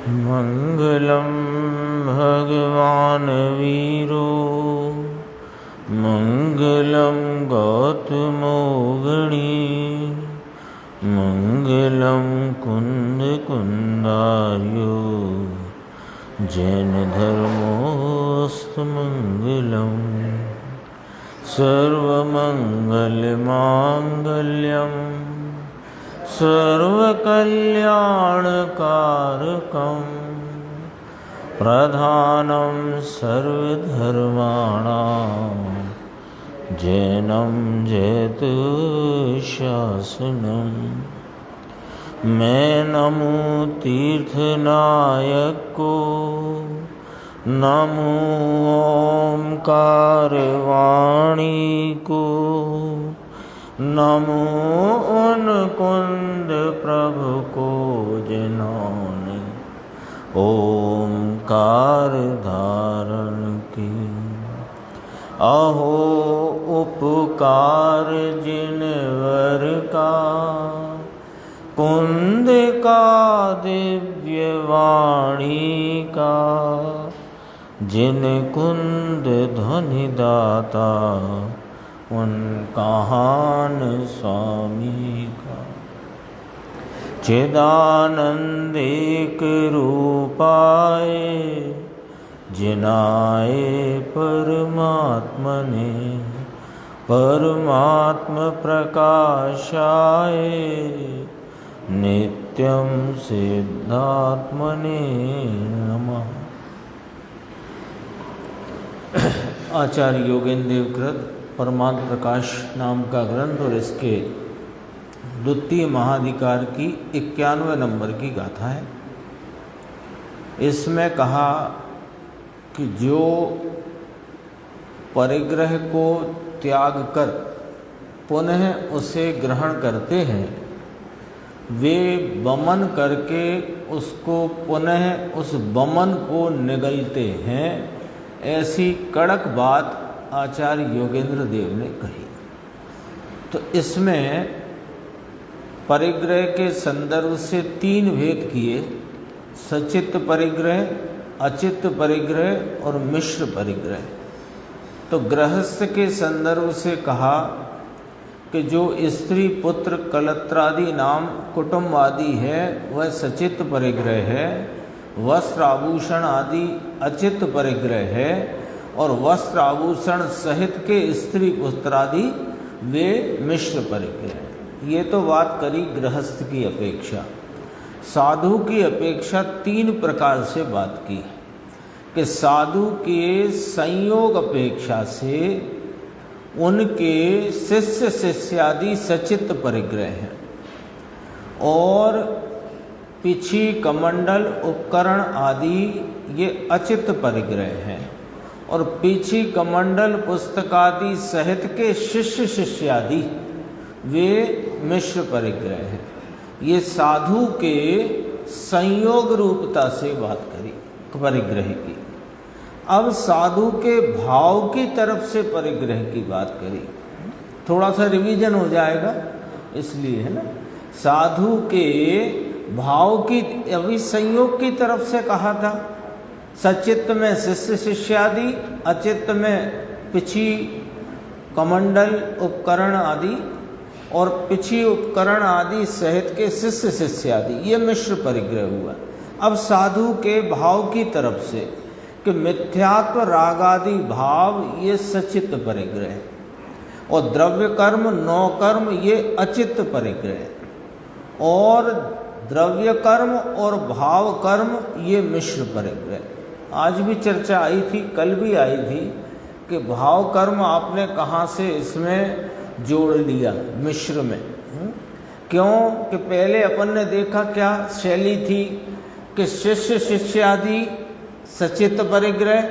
मंगलम भगवान वीरो मंगलम गौतमोगणी मंगलम कुंद कुंदार्यो जैन धर्मोस्तु मंगलम सर्वमंगलमांगल्यम सर्वकल्याणकारकं प्रधानं सर्वधर्माणां जैनं जयतु शासनं। मैं नमो तीर्थनायक को नमो ओंकारवाणी को नमो उन कुंद प्रभु को जिन्होंने ओंकार धारण की। अहो उपकार जिनवर का कुंद का दिव्य वाणी का जिन कुंद ध्वनि दाता उन कहान स्वामी का। चिदानंदिक रूपाए जिनाए परमात्मने परमात्म प्रकाशाए नित्यं सिद्धात्मने नमः। आचार्य योगेंद्र देवकृत परमात्म प्रकाश नाम का ग्रंथ और इसके द्वितीय महाधिकार की 91 नंबर की गाथा है। इसमें कहा कि जो परिग्रह को त्याग कर पुनः उसे ग्रहण करते हैं वे बमन करके उसको पुनः उस बमन को निगलते हैं। ऐसी कड़क बात आचार्य योगेंद्र देव ने कही। तो इसमें परिग्रह के संदर्भ से 3 भेद किए, सचित्त परिग्रह, अचित्त परिग्रह और मिश्र परिग्रह। तो गृहस्थ के संदर्भ से कहा कि जो स्त्री पुत्र कलत्रादि नाम कुटुंब आदि है वह सचित्त परिग्रह है, वस्त्र आभूषण आदि अचित्त परिग्रह है और वस्त्र आभूषण सहित के स्त्री पुत्रादि वे मिश्र परिग्रह। ये तो बात करी गृहस्थ की अपेक्षा। साधु की अपेक्षा 3 प्रकार से बात की कि साधु के संयोग अपेक्षा से उनके शिष्य शिष्यादि सचित्त परिग्रह हैं और पिछी कमंडल उपकरण आदि ये अचित्त परिग्रह हैं और पीछी कमंडल पुस्तकादि सहित के शिष्य शिष्यादि वे मिश्र परिग्रह हैं। ये साधु के संयोग रूपता से बात करी परिग्रह की। अब साधु के भाव की तरफ से परिग्रह की बात करी। थोड़ा सा रिवीजन हो जाएगा इसलिए, है ना। साधु के भाव की अभी संयोग की तरफ से कहा था। सचित्त में शिष्य शिष्यादि, अचित्त में पिछी कमंडल उपकरण आदि और पिछी उपकरण आदि सहित के शिष्य शिष्यादि, ये मिश्र परिग्रह हुआ। अब साधु के भाव की तरफ से कि मिथ्यात्व रागादि भाव ये सचित्त परिग्रह और द्रव्य कर्म नौ कर्म ये अचित्त परिग्रह और द्रव्य कर्म और भाव कर्म ये मिश्र परिग्रह। आज भी चर्चा आई थी, कल भी आई थी कि भाव कर्म आपने कहाँ से इसमें जोड़ लिया मिश्र में। क्यों कि पहले अपन ने देखा क्या शैली थी कि शिष्य शिष्यादि सचित्त परिग्रह,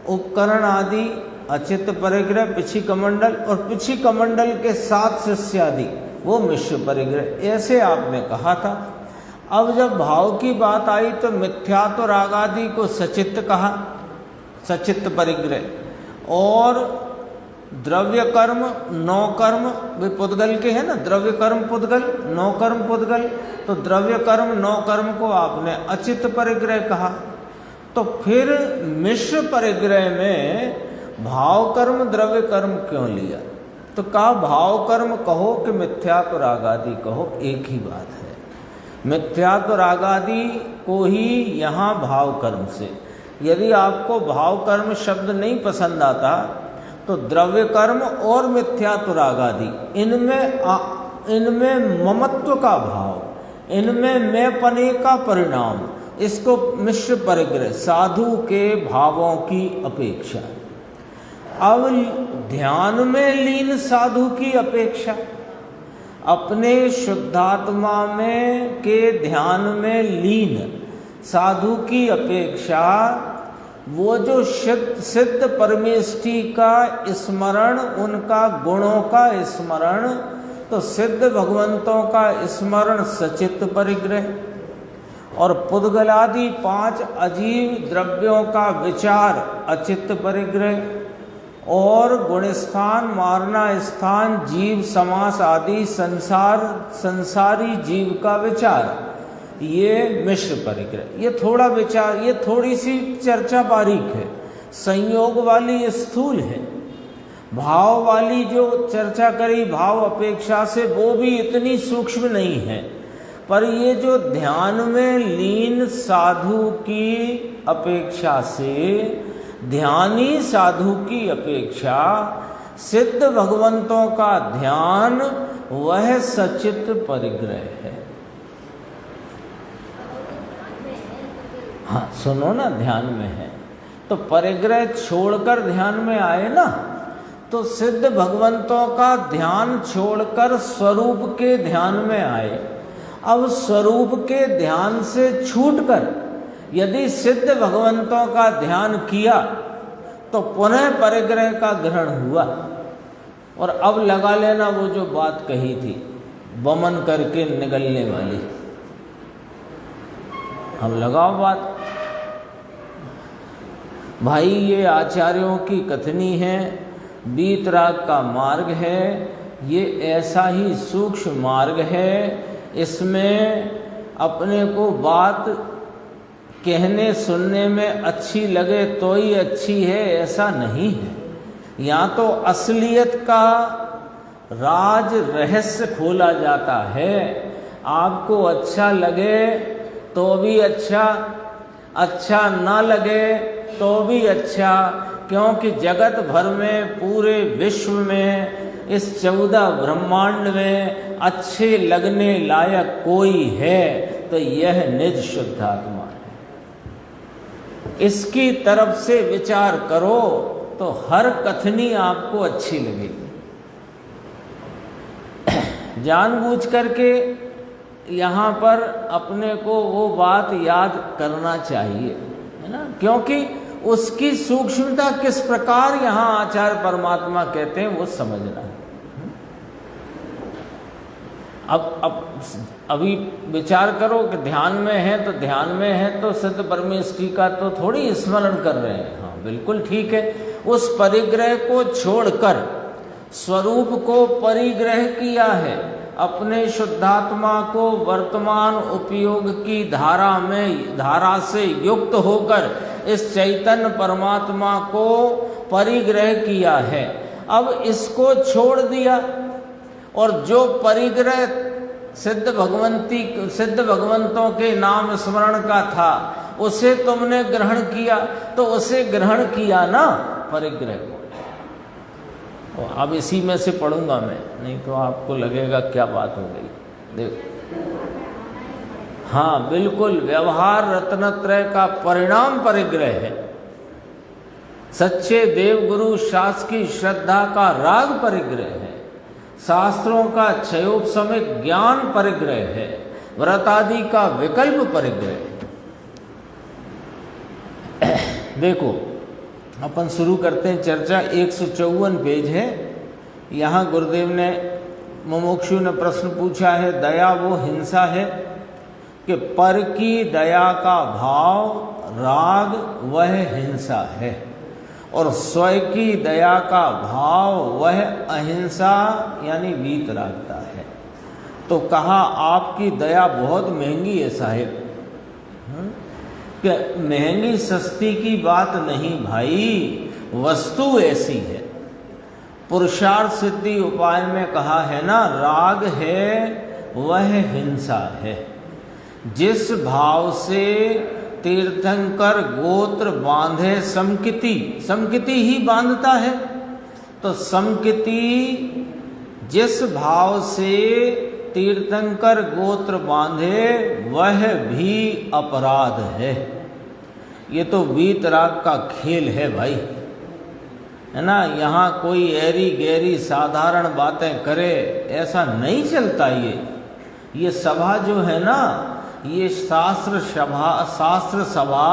उपकरण आदि अचित्त परिग्रह, पिछी कमंडल और पिछी कमंडल के साथ शिष्यादि वो मिश्र परिग्रह, ऐसे आपने कहा था। अब जब भाव की बात आई तो मिथ्यात्व रागादि को सचित्त कहा, सचित्त परिग्रह, और द्रव्य कर्म, नौ कर्म वे पुद्गल के हैं ना, द्रव्य कर्म पुद्गल, नौ कर्म पुद्गल। तो द्रव्य कर्म, नौ कर्म को आपने अचित परिग्रह कहा। तो फिर मिश्र परिग्रह में भाव कर्म, द्रव्य कर्म क्यों लिया? तो कहा भाव कर्म कहो कि मिथ्यात्व रागादि कहो, एक ही बात है। मिथ्यात्व रागादि को ही यहाँ भाव कर्म से, यदि आपको भाव कर्म शब्द नहीं पसंद आता तो द्रव्य कर्म और मिथ्यात्व रागादि, इनमें ममत्व का भाव, इनमें मैंपने का परिणाम, इसको मिश्र परिग्रह, साधु के भावों की अपेक्षा। अब ध्यान में लीन साधु की अपेक्षा, अपने शुद्धात्मा में के ध्यान में लीन साधु की अपेक्षा वो जो सिद्ध परमेष्टि का स्मरण, उनका गुणों का स्मरण, तो सिद्ध भगवंतों का स्मरण सचित्त परिग्रह, और पुद्गलादि 5 अजीव द्रव्यों का विचार अचित्त परिग्रह, और गुणस्थान, मारना स्थान, जीव समास आदि संसारी जीव का विचार, ये मिश्र परिग्रह। ये थोड़ा विचार, ये थोड़ी सी चर्चा बारीक है, संयोग वाली स्थूल है। भाव वाली जो चर्चा करी भाव अपेक्षा से, वो भी इतनी सूक्ष्म नहीं है। पर ये जो ध्यान में लीन साधु की अपेक्षा से, ध्यानी साधु की अपेक्षा सिद्ध भगवंतों का ध्यान, वह सचित्त परिग्रह है। हाँ सुनो ना, ध्यान में है तो परिग्रह छोड़कर ध्यान में आए ना, तो सिद्ध भगवंतों का ध्यान छोड़कर स्वरूप के ध्यान में आए। अब स्वरूप के ध्यान से छूटकर यदि सिद्ध भगवंतों का ध्यान किया तो पुनः परिग्रह का ग्रहण हुआ। और अब लगा लेना वो जो बात कही थी, वमन करके निगलने वाली, अब लगाओ बात। भाई ये आचार्यों की कथनी है, बीतराग का मार्ग है, ये ऐसा ही सूक्ष्म मार्ग है, इसमें अपने को बात कहने सुनने में अच्छी लगे तो ही अच्छी है, ऐसा नहीं है। यहाँ तो असलियत का राज रहस्य खोला जाता है। आपको अच्छा लगे तो भी अच्छा, अच्छा ना लगे तो भी अच्छा, क्योंकि जगत भर में, पूरे विश्व में, इस 14 ब्रह्मांड में अच्छे लगने लायक कोई है तो यह निज शुद्धात्मा है। इसकी तरफ से विचार करो तो हर कथनी आपको अच्छी लगेगी। जानबूझ करके यहाँ पर अपने को वो बात याद करना चाहिए, है ना, क्योंकि उसकी सूक्ष्मता किस प्रकार यहाँ आचार्य परमात्मा कहते हैं वो समझना है। अब अभी विचार करो कि ध्यान में है तो ध्यान में है तो सिद्ध परमेष्टि का तो थोड़ी स्मरण कर रहे हैं। हाँ बिल्कुल ठीक है। उस परिग्रह को छोड़कर स्वरूप को परिग्रह किया है, अपने शुद्धात्मा को वर्तमान उपयोग की धारा से युक्त होकर इस चैतन्य परमात्मा को परिग्रह किया है। अब इसको छोड़ दिया और जो परिग्रह सिद्ध भगवंतों के नाम स्मरण का था उसे तुमने ग्रहण किया, तो उसे ग्रहण किया ना परिग्रह को। अब इसी में से पढ़ूंगा मैं, नहीं तो आपको लगेगा क्या बात हो गई। देखो, हाँ बिल्कुल, व्यवहार रत्नत्रय का परिणाम परिग्रह है। सच्चे देवगुरु शास्त्र की श्रद्धा का राग परिग्रह है। शास्त्रों का क्षयोपशमिक ज्ञान परिग्रह है। व्रत आदि का विकल्प परिग्रह। देखो अपन शुरू करते हैं चर्चा। 154 पेज है। यहाँ गुरुदेव ने, मुमुक्षु ने प्रश्न पूछा है, दया वो हिंसा है कि पर की दया का भाव राग वह हिंसा है। और स्वयं की दया का भाव वह अहिंसा यानी वीतरागता है। तो कहा आपकी दया बहुत महंगी है साहिब। क्या महंगी सस्ती की बात नहीं भाई, वस्तु ऐसी है। पुरुषार्थ सिद्धि उपाय में कहा है ना, राग है वह हिंसा है। जिस भाव से तीर्थंकर गोत्र बांधे समकिति, समकिति ही बांधता है, तो समकिति जिस भाव से तीर्थंकर गोत्र बांधे वह भी अपराध है। ये तो वीतराग का खेल है भाई, है ना। यहाँ कोई ऐरी गहरी साधारण बातें करे ऐसा नहीं चलता। ये सभा जो है ना, ये शास्त्र सभा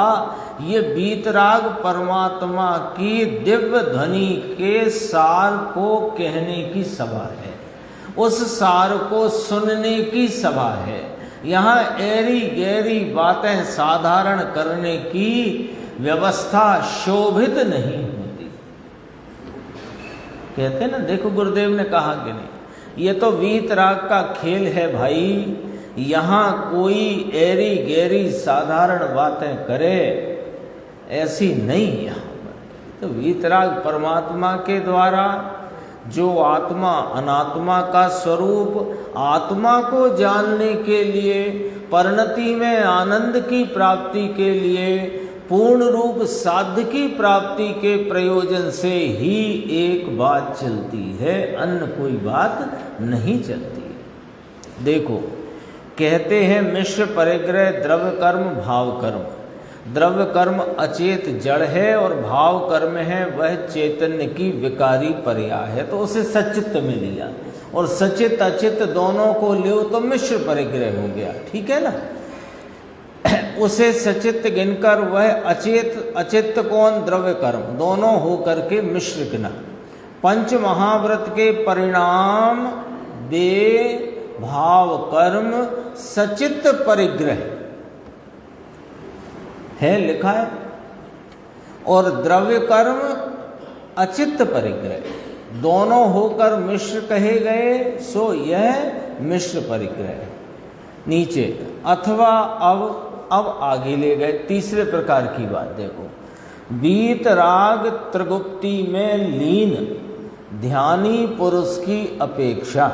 ये वीतराग परमात्मा की दिव्य ध्वनि के सार को कहने की सभा है, उस सार को सुनने की सभा है। यहाँ ऐरी गहरी बातें साधारण करने की व्यवस्था शोभित नहीं होती। कहते ना, देखो गुरुदेव ने कहा कि नहीं, ये तो वीतराग का खेल है भाई। यहाँ कोई ऐरी गहरी साधारण बातें करे ऐसी नहीं। यहाँ पर तो वीतराग परमात्मा के द्वारा जो आत्मा अनात्मा का स्वरूप, आत्मा को जानने के लिए, परिणति में आनंद की प्राप्ति के लिए, पूर्ण रूप साध्य की प्राप्ति के प्रयोजन से ही एक बात चलती है, अन्य कोई बात नहीं चलती। देखो कहते हैं मिश्र परिग्रह द्रव्य कर्म भाव कर्म। द्रव्य कर्म अचेत जड़ है और भाव कर्म है वह चैतन्य की विकारी पर्याय है, तो उसे सचित्त में लिया। और सचित अचित दोनों को लो तो मिश्र परिग्रह हो गया, ठीक है ना। उसे सचित गिनकर वह अचेत अचित कौन द्रव्य कर्म दोनों हो करके मिश्र गिना। पंच महाव्रत के परिणाम दे भाव कर्म सचित परिग्रह है, लिखा है। और द्रव्य कर्म अचित्त परिग्रह दोनों होकर मिश्र कहे गए, सो यह मिश्र परिग्रह। नीचे अथवा अब आगे ले गए तीसरे प्रकार की बात। देखो वीतराग त्रिगुप्ति में लीन ध्यानी पुरुष की अपेक्षा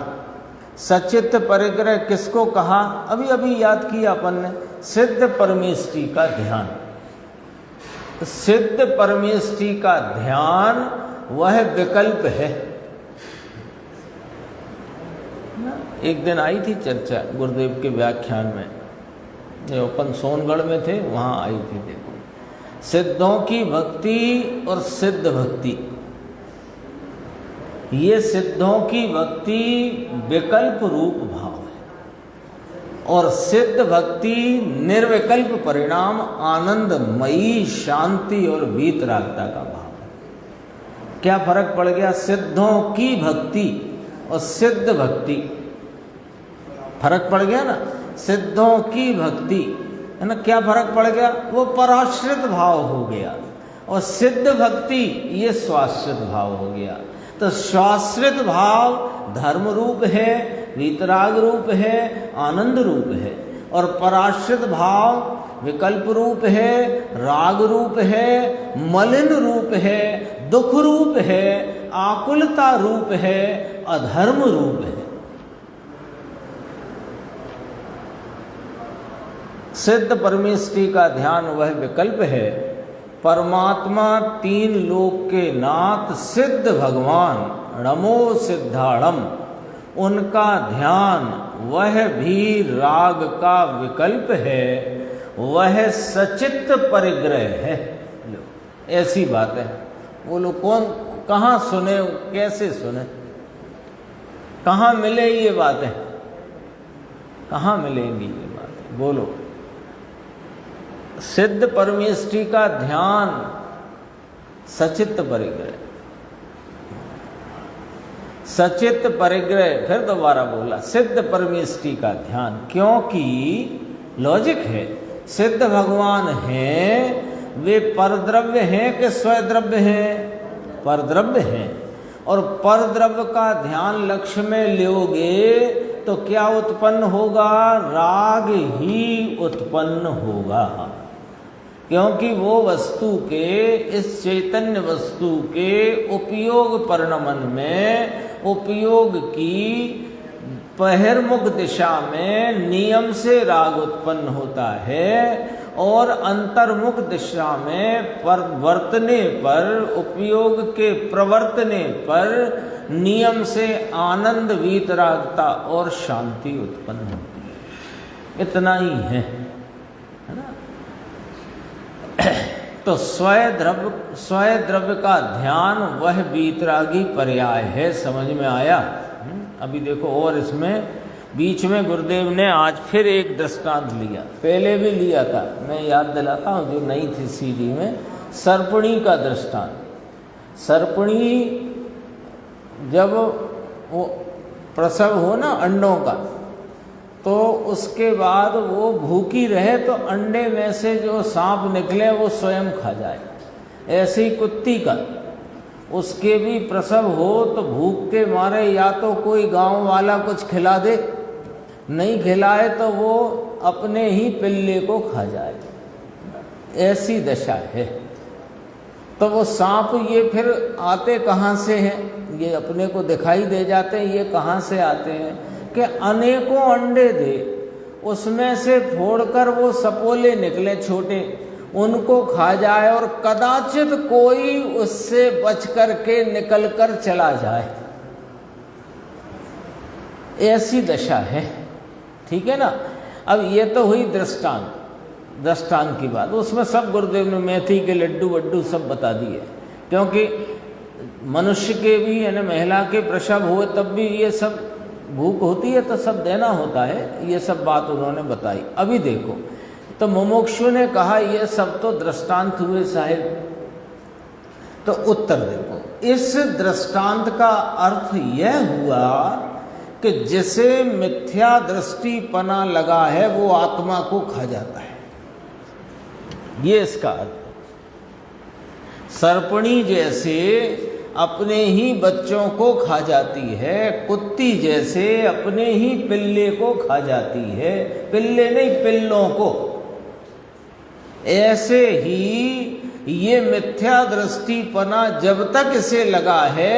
सचित परिग्रह किसको कहा? अभी अभी याद किया अपन ने, सिद्ध परमेष्टि का ध्यान। सिद्ध परमेष्टि का ध्यान वह विकल्प है। एक दिन आई थी चर्चा गुरुदेव के व्याख्यान में, जो अपन सोनगढ़ में थे वहाँ आई थी। देखो सिद्धों की भक्ति और सिद्ध भक्ति, ये सिद्धों की भक्ति विकल्प रूप भाव है और सिद्ध भक्ति निर्विकल्प परिणाम आनंदमयी शांति और वीतरागता का भाव है। क्या फर्क पड़ गया? सिद्धों की भक्ति और सिद्ध भक्ति, फर्क पड़ गया ना। सिद्धों की भक्ति है ना, क्या फर्क पड़ गया? वो पराश्रित भाव हो गया और सिद्ध भक्ति ये स्वाश्रित भाव हो गया। तो स्वाश्रित भाव धर्म रूप है, वीतराग रूप है, आनंद रूप है, और पराश्रित भाव विकल्प रूप है, राग रूप है, मलिन रूप है, दुख रूप है, आकुलता रूप है, अधर्म रूप है। सिद्ध परमेष्टि का ध्यान वह विकल्प है। परमात्मा तीन लोक के नाथ सिद्ध भगवान नमो सिद्धाणम, उनका ध्यान वह भी राग का विकल्प है, वह सचित्त परिग्रह है। ऐसी बात है। बोलो कौन, कहाँ सुने, कैसे सुने, कहाँ मिले ये बातें, कहाँ मिलेंगी ये बातें? बोलो। सिद्ध परमेष्टि का ध्यान सचित्त परिग्रह, सचित्त परिग्रह, फिर दोबारा बोला सिद्ध परमेष्टि का ध्यान, क्योंकि लॉजिक है। सिद्ध भगवान हैं, वे परद्रव्य हैं कि स्वद्रव्य हैं? परद्रव्य हैं। और परद्रव्य का ध्यान लक्ष्य में लोगे तो क्या उत्पन्न होगा? राग ही उत्पन्न होगा, क्योंकि वो वस्तु के, इस चैतन्य वस्तु के उपयोग परिणमन में, उपयोग की बहिर्मुख दिशा में नियम से राग उत्पन्न होता है, और अंतर्मुख दिशा में वर्तने पर, उपयोग के प्रवर्तने पर नियम से आनंद, वीतरागता और शांति उत्पन्न होती है। इतना ही है ना? तो स्वद्रव्य का ध्यान वह वीतरागी पर्याय है। समझ में आया? अभी देखो, और इसमें बीच में गुरुदेव ने आज फिर एक दृष्टांत लिया, पहले भी लिया था, मैं याद दिलाता हूँ जो नई थी सीडी में, सर्पणी का दृष्टांत। सर्पणी जब वो प्रसव हो ना अंडों का, तो उसके बाद वो भूखी रहे तो अंडे में से जो सांप निकले वो स्वयं खा जाए। ऐसे ही कुत्ती का, उसके भी प्रसव हो तो भूख के मारे या तो कोई गांव वाला कुछ खिला दे, नहीं खिलाए तो वो अपने ही पिल्ले को खा जाए। ऐसी दशा है। तो वो सांप ये फिर आते कहाँ से हैं? ये अपने को दिखाई दे जाते हैं। ये कहाँ से आते हैं कि अनेकों अंडे दे, उसमें से फोड़कर वो सपोले निकले छोटे, उनको खा जाए और कदाचित कोई उससे बच कर के निकल कर चला जाए। ऐसी दशा है। ठीक है ना? अब ये तो हुई दृष्टांत की बात। उसमें सब गुरुदेव ने मेथी के लड्डू वड्डू सब बता दिए, क्योंकि मनुष्य के भी यानी महिला के प्रसव हुए तब भी ये सब भूख होती है तो सब देना होता है। ये सब बात उन्होंने बताई। अभी देखो, तो मुमुक्षु ने कहा ये सब तो दृष्टांत हुए साहिब। तो उत्तर देखो, इस दृष्टांत का अर्थ यह हुआ कि जिसे मिथ्या दृष्टिपना लगा है वो आत्मा को खा जाता है। ये इसका अर्थ। सर्पणी जैसे अपने ही बच्चों को खा जाती है, कुत्ती जैसे अपने ही पिल्ले को खा जाती है, पिल्ले नहीं पिल्लों को, ऐसे ही ये मिथ्या दृष्टिपना जब तक इसे लगा है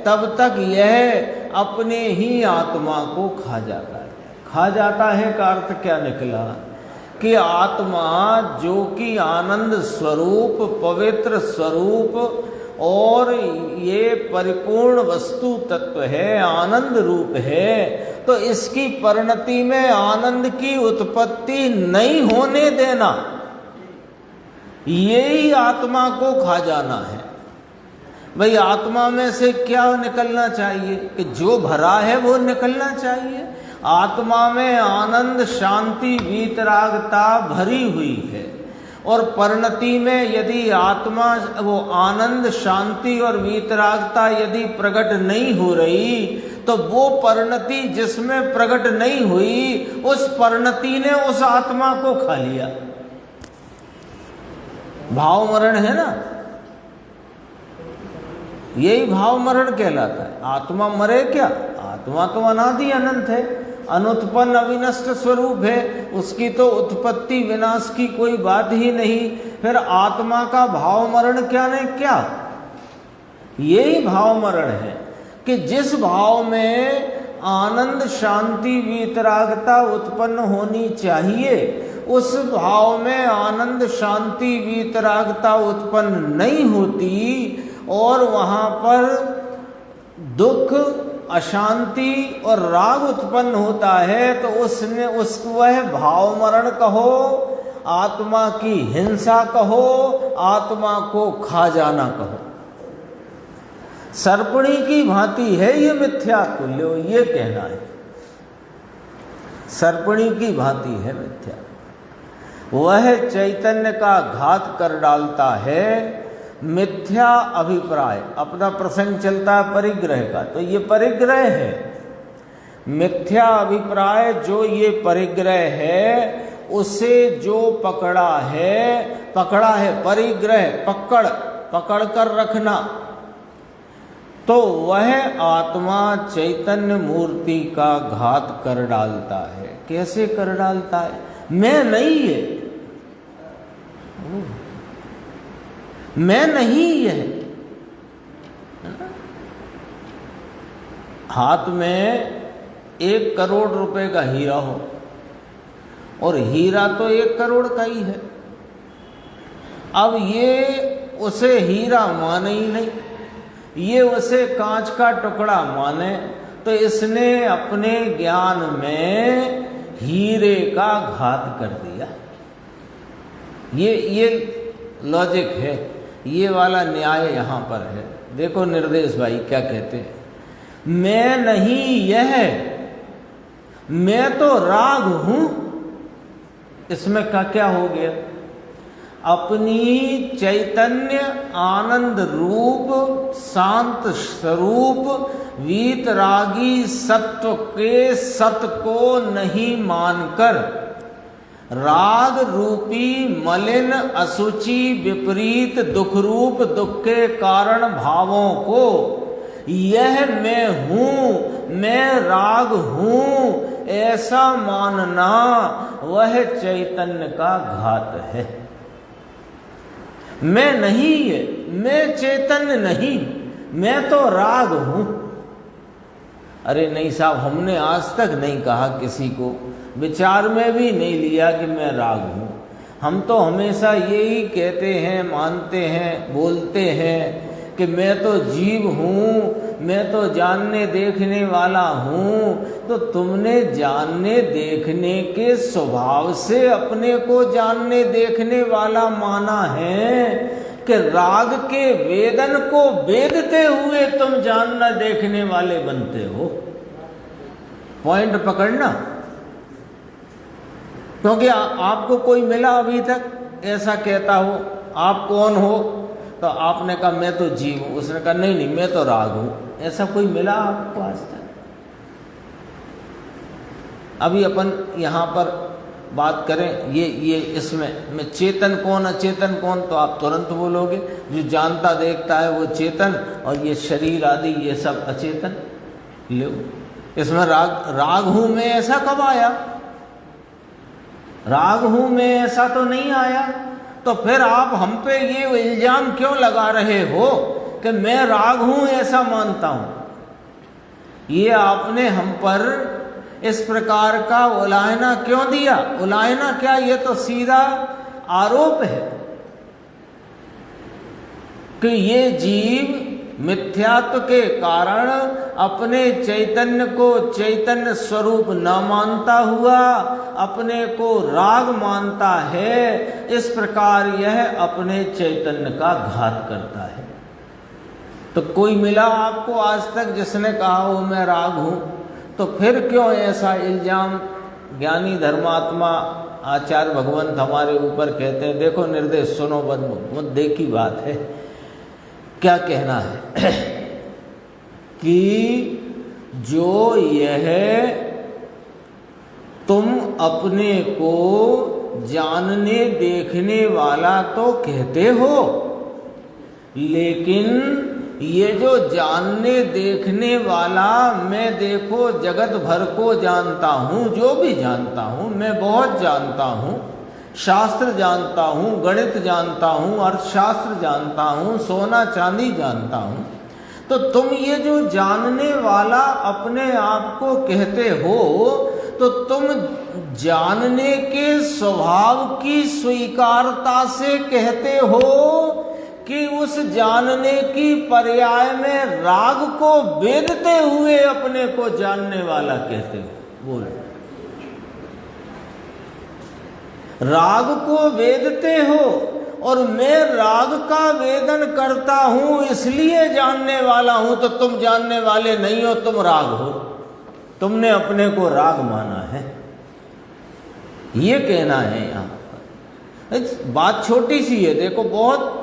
तब तक यह अपने ही आत्मा को खा जाता है। खा जाता है का अर्थ क्या निकला कि आत्मा जो कि आनंद स्वरूप, पवित्र स्वरूप और ये परिपूर्ण वस्तु तत्व है, आनंद रूप है, तो इसकी परिणति में आनंद की उत्पत्ति नहीं होने देना, यही आत्मा को खा जाना है। भाई आत्मा में से क्या निकलना चाहिए कि जो भरा है वो निकलना चाहिए। आत्मा में आनंद, शांति, वीतरागता भरी हुई है, और परिणति में यदि आत्मा वो आनंद, शांति और वीतरागता यदि प्रकट नहीं हो रही तो वो परिणति जिसमें प्रकट नहीं हुई उस परिणति ने उस आत्मा को खा लिया। भाव मरण है ना, यही भाव मरण कहलाता है। आत्मा मरे क्या? आत्मा तो अनादि अनंत है, अनुत्पन्न अविनष्ट स्वरूप है, उसकी तो उत्पत्ति विनाश की कोई बात ही नहीं। फिर आत्मा का भाव मरण क्या नहीं क्या? यही भाव मरण है कि जिस भाव में आनंद, शांति, वीतरागता उत्पन्न होनी चाहिए उस भाव में आनंद, शांति, वीतरागता उत्पन्न नहीं होती, और वहाँ पर दुख, अशांति और राग उत्पन्न होता है, तो उसने उसको वह भाव मरण कहो, आत्मा की हिंसा कहो, आत्मा को खा जाना कहो। सर्पणी की भांति है ये मिथ्या तुल्य, ये कहना है। सर्पणी की भांति है मिथ्या, वह चैतन्य का घात कर डालता है। मिथ्या अभिप्राय, अपना प्रसंग चलता है परिग्रह का, तो ये परिग्रह है। मिथ्या अभिप्राय जो ये परिग्रह है उसे जो पकड़ा है परिग्रह, पकड़ कर रखना, तो वह आत्मा चैतन्य मूर्ति का घात कर डालता है। कैसे कर डालता है? मैं नहीं है, मैं नहीं है। हाथ में 1 करोड़ रुपए का हीरा हो, और हीरा तो 1 करोड़ का ही है। अब ये उसे हीरा माने ही नहीं, ये उसे कांच का टुकड़ा माने, तो इसने अपने ज्ञान में हीरे का घात कर दिया। ये लॉजिक है, ये वाला न्याय यहाँ पर है। देखो निर्देश भाई क्या कहते हैं, मैं नहीं यह, मैं तो राग हूं। इसमें क्या हो गया? अपनी चैतन्य आनंद रूप शांत स्वरूप वीतरागी सत्व के सत को नहीं मानकर राग रूपी मलिन असुचि विपरीत दुख रूप दुख के कारण भावों को यह मैं हूं, मैं राग हूं, ऐसा मानना वह चैतन्य का घात है। मैं नहीं है, मैं चैतन्य नहीं, मैं तो राग हूं। अरे नहीं साहब, हमने आज तक नहीं कहा किसी को, विचार में भी नहीं लिया कि मैं राग हूं। हम तो हमेशा यही कहते हैं, मानते हैं, बोलते हैं कि मैं तो जीव हूं, मैं तो जानने देखने वाला हूं। तो तुमने जानने देखने के स्वभाव से अपने को जानने देखने वाला माना है कि राग के वेदन को वेदते हुए तुम जानना देखने वाले बनते हो। पॉइंट पकड़ना। क्योंकि आपको कोई मिला अभी तक ऐसा कहता हो, आप कौन हो? तो आपने कहा मैं तो जीव हूं, उसने कहा नहीं मैं तो राग हूं। ऐसा कोई मिला आपको आज तक? अभी अपन यहां पर बात करें ये इसमें मैं चेतन कौन अचेतन कौन, तो आप तुरंत बोलोगे जो जानता देखता है वो चेतन, और ये शरीर आदि ये सब अचेतन। लो, इसमें राग हूं मैं ऐसा कब आया? राग हूं मैं ऐसा तो नहीं आया। तो फिर आप हम पे ये इल्जाम क्यों लगा रहे हो कि मैं राग हूं ऐसा मानता हूं? ये आपने हम पर इस प्रकार का उलाहना क्यों दिया? उलाहना क्या, ये तो सीधा आरोप है कि ये जीव मिथ्यात्व के कारण अपने चैतन्य को चैतन्य स्वरूप न मानता हुआ अपने को राग मानता है। इस प्रकार यह अपने चैतन्य का घात करता है। तो कोई मिला आपको आज तक जिसने कहा हो मैं राग हूं? तो फिर क्यों ऐसा इल्जाम ज्ञानी धर्मात्मा आचार्य भगवंत हमारे ऊपर कहते हैं? देखो निर्देश सुनो, मुद्दे की बात है। क्या कहना है कि जो यह तुम अपने को जानने देखने वाला तो कहते हो, लेकिन ये जो जानने देखने वाला, मैं देखो जगत भर को जानता हूँ, जो भी जानता हूँ, मैं बहुत जानता हूँ, शास्त्र जानता हूँ, गणित जानता हूँ, अर्थशास्त्र जानता हूँ, सोना चांदी जानता हूँ। तो तुम ये जो जानने वाला अपने आप को कहते हो, तो तुम जानने के स्वभाव की स्वीकारता से कहते हो कि उस जानने की पर्याय में राग को वेदते हुए अपने को जानने वाला कहते हो? बोलो। राग को वेदते हो, और मैं राग का वेदन करता हूं इसलिए जानने वाला हूं। तो तुम जानने वाले नहीं हो, तुम राग हो। तुमने अपने को राग माना है, ये कहना है यहां पर। बात छोटी सी है, देखो, बहुत